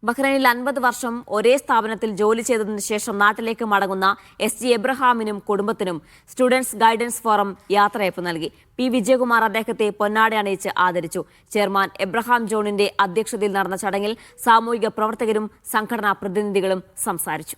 Speaker 1: ബഹ്റൈനിൽ 50 വർഷം ഒരേ സ്ഥാപനത്തിൽ ജോലി ചെയ്തതിനു ശേഷം നാട്ടിലേക്ക് മടങ്ങുന്ന SG എബ്രഹാമിനും കുടുംബത്തിനും സ്റ്റുഡൻസ് ഗൈഡൻസ് ഫോറം യാത്രയയപ്പ് നൽകി. P. വിജയകുമാർ അദ്ദേഹത്തെ പൊന്നാട അണിയിച്ച് ആദരിച്ചു. ചെയർമാൻ എബ്രഹാം ജോണിന്റെ അധ്യക്ഷതയിൽ നടന്ന ചടങ്ങിൽ സാമൂഹിക പ്രവർത്തകരും സംഘടനാ പ്രതിനിധികളും സംസാരിച്ചു.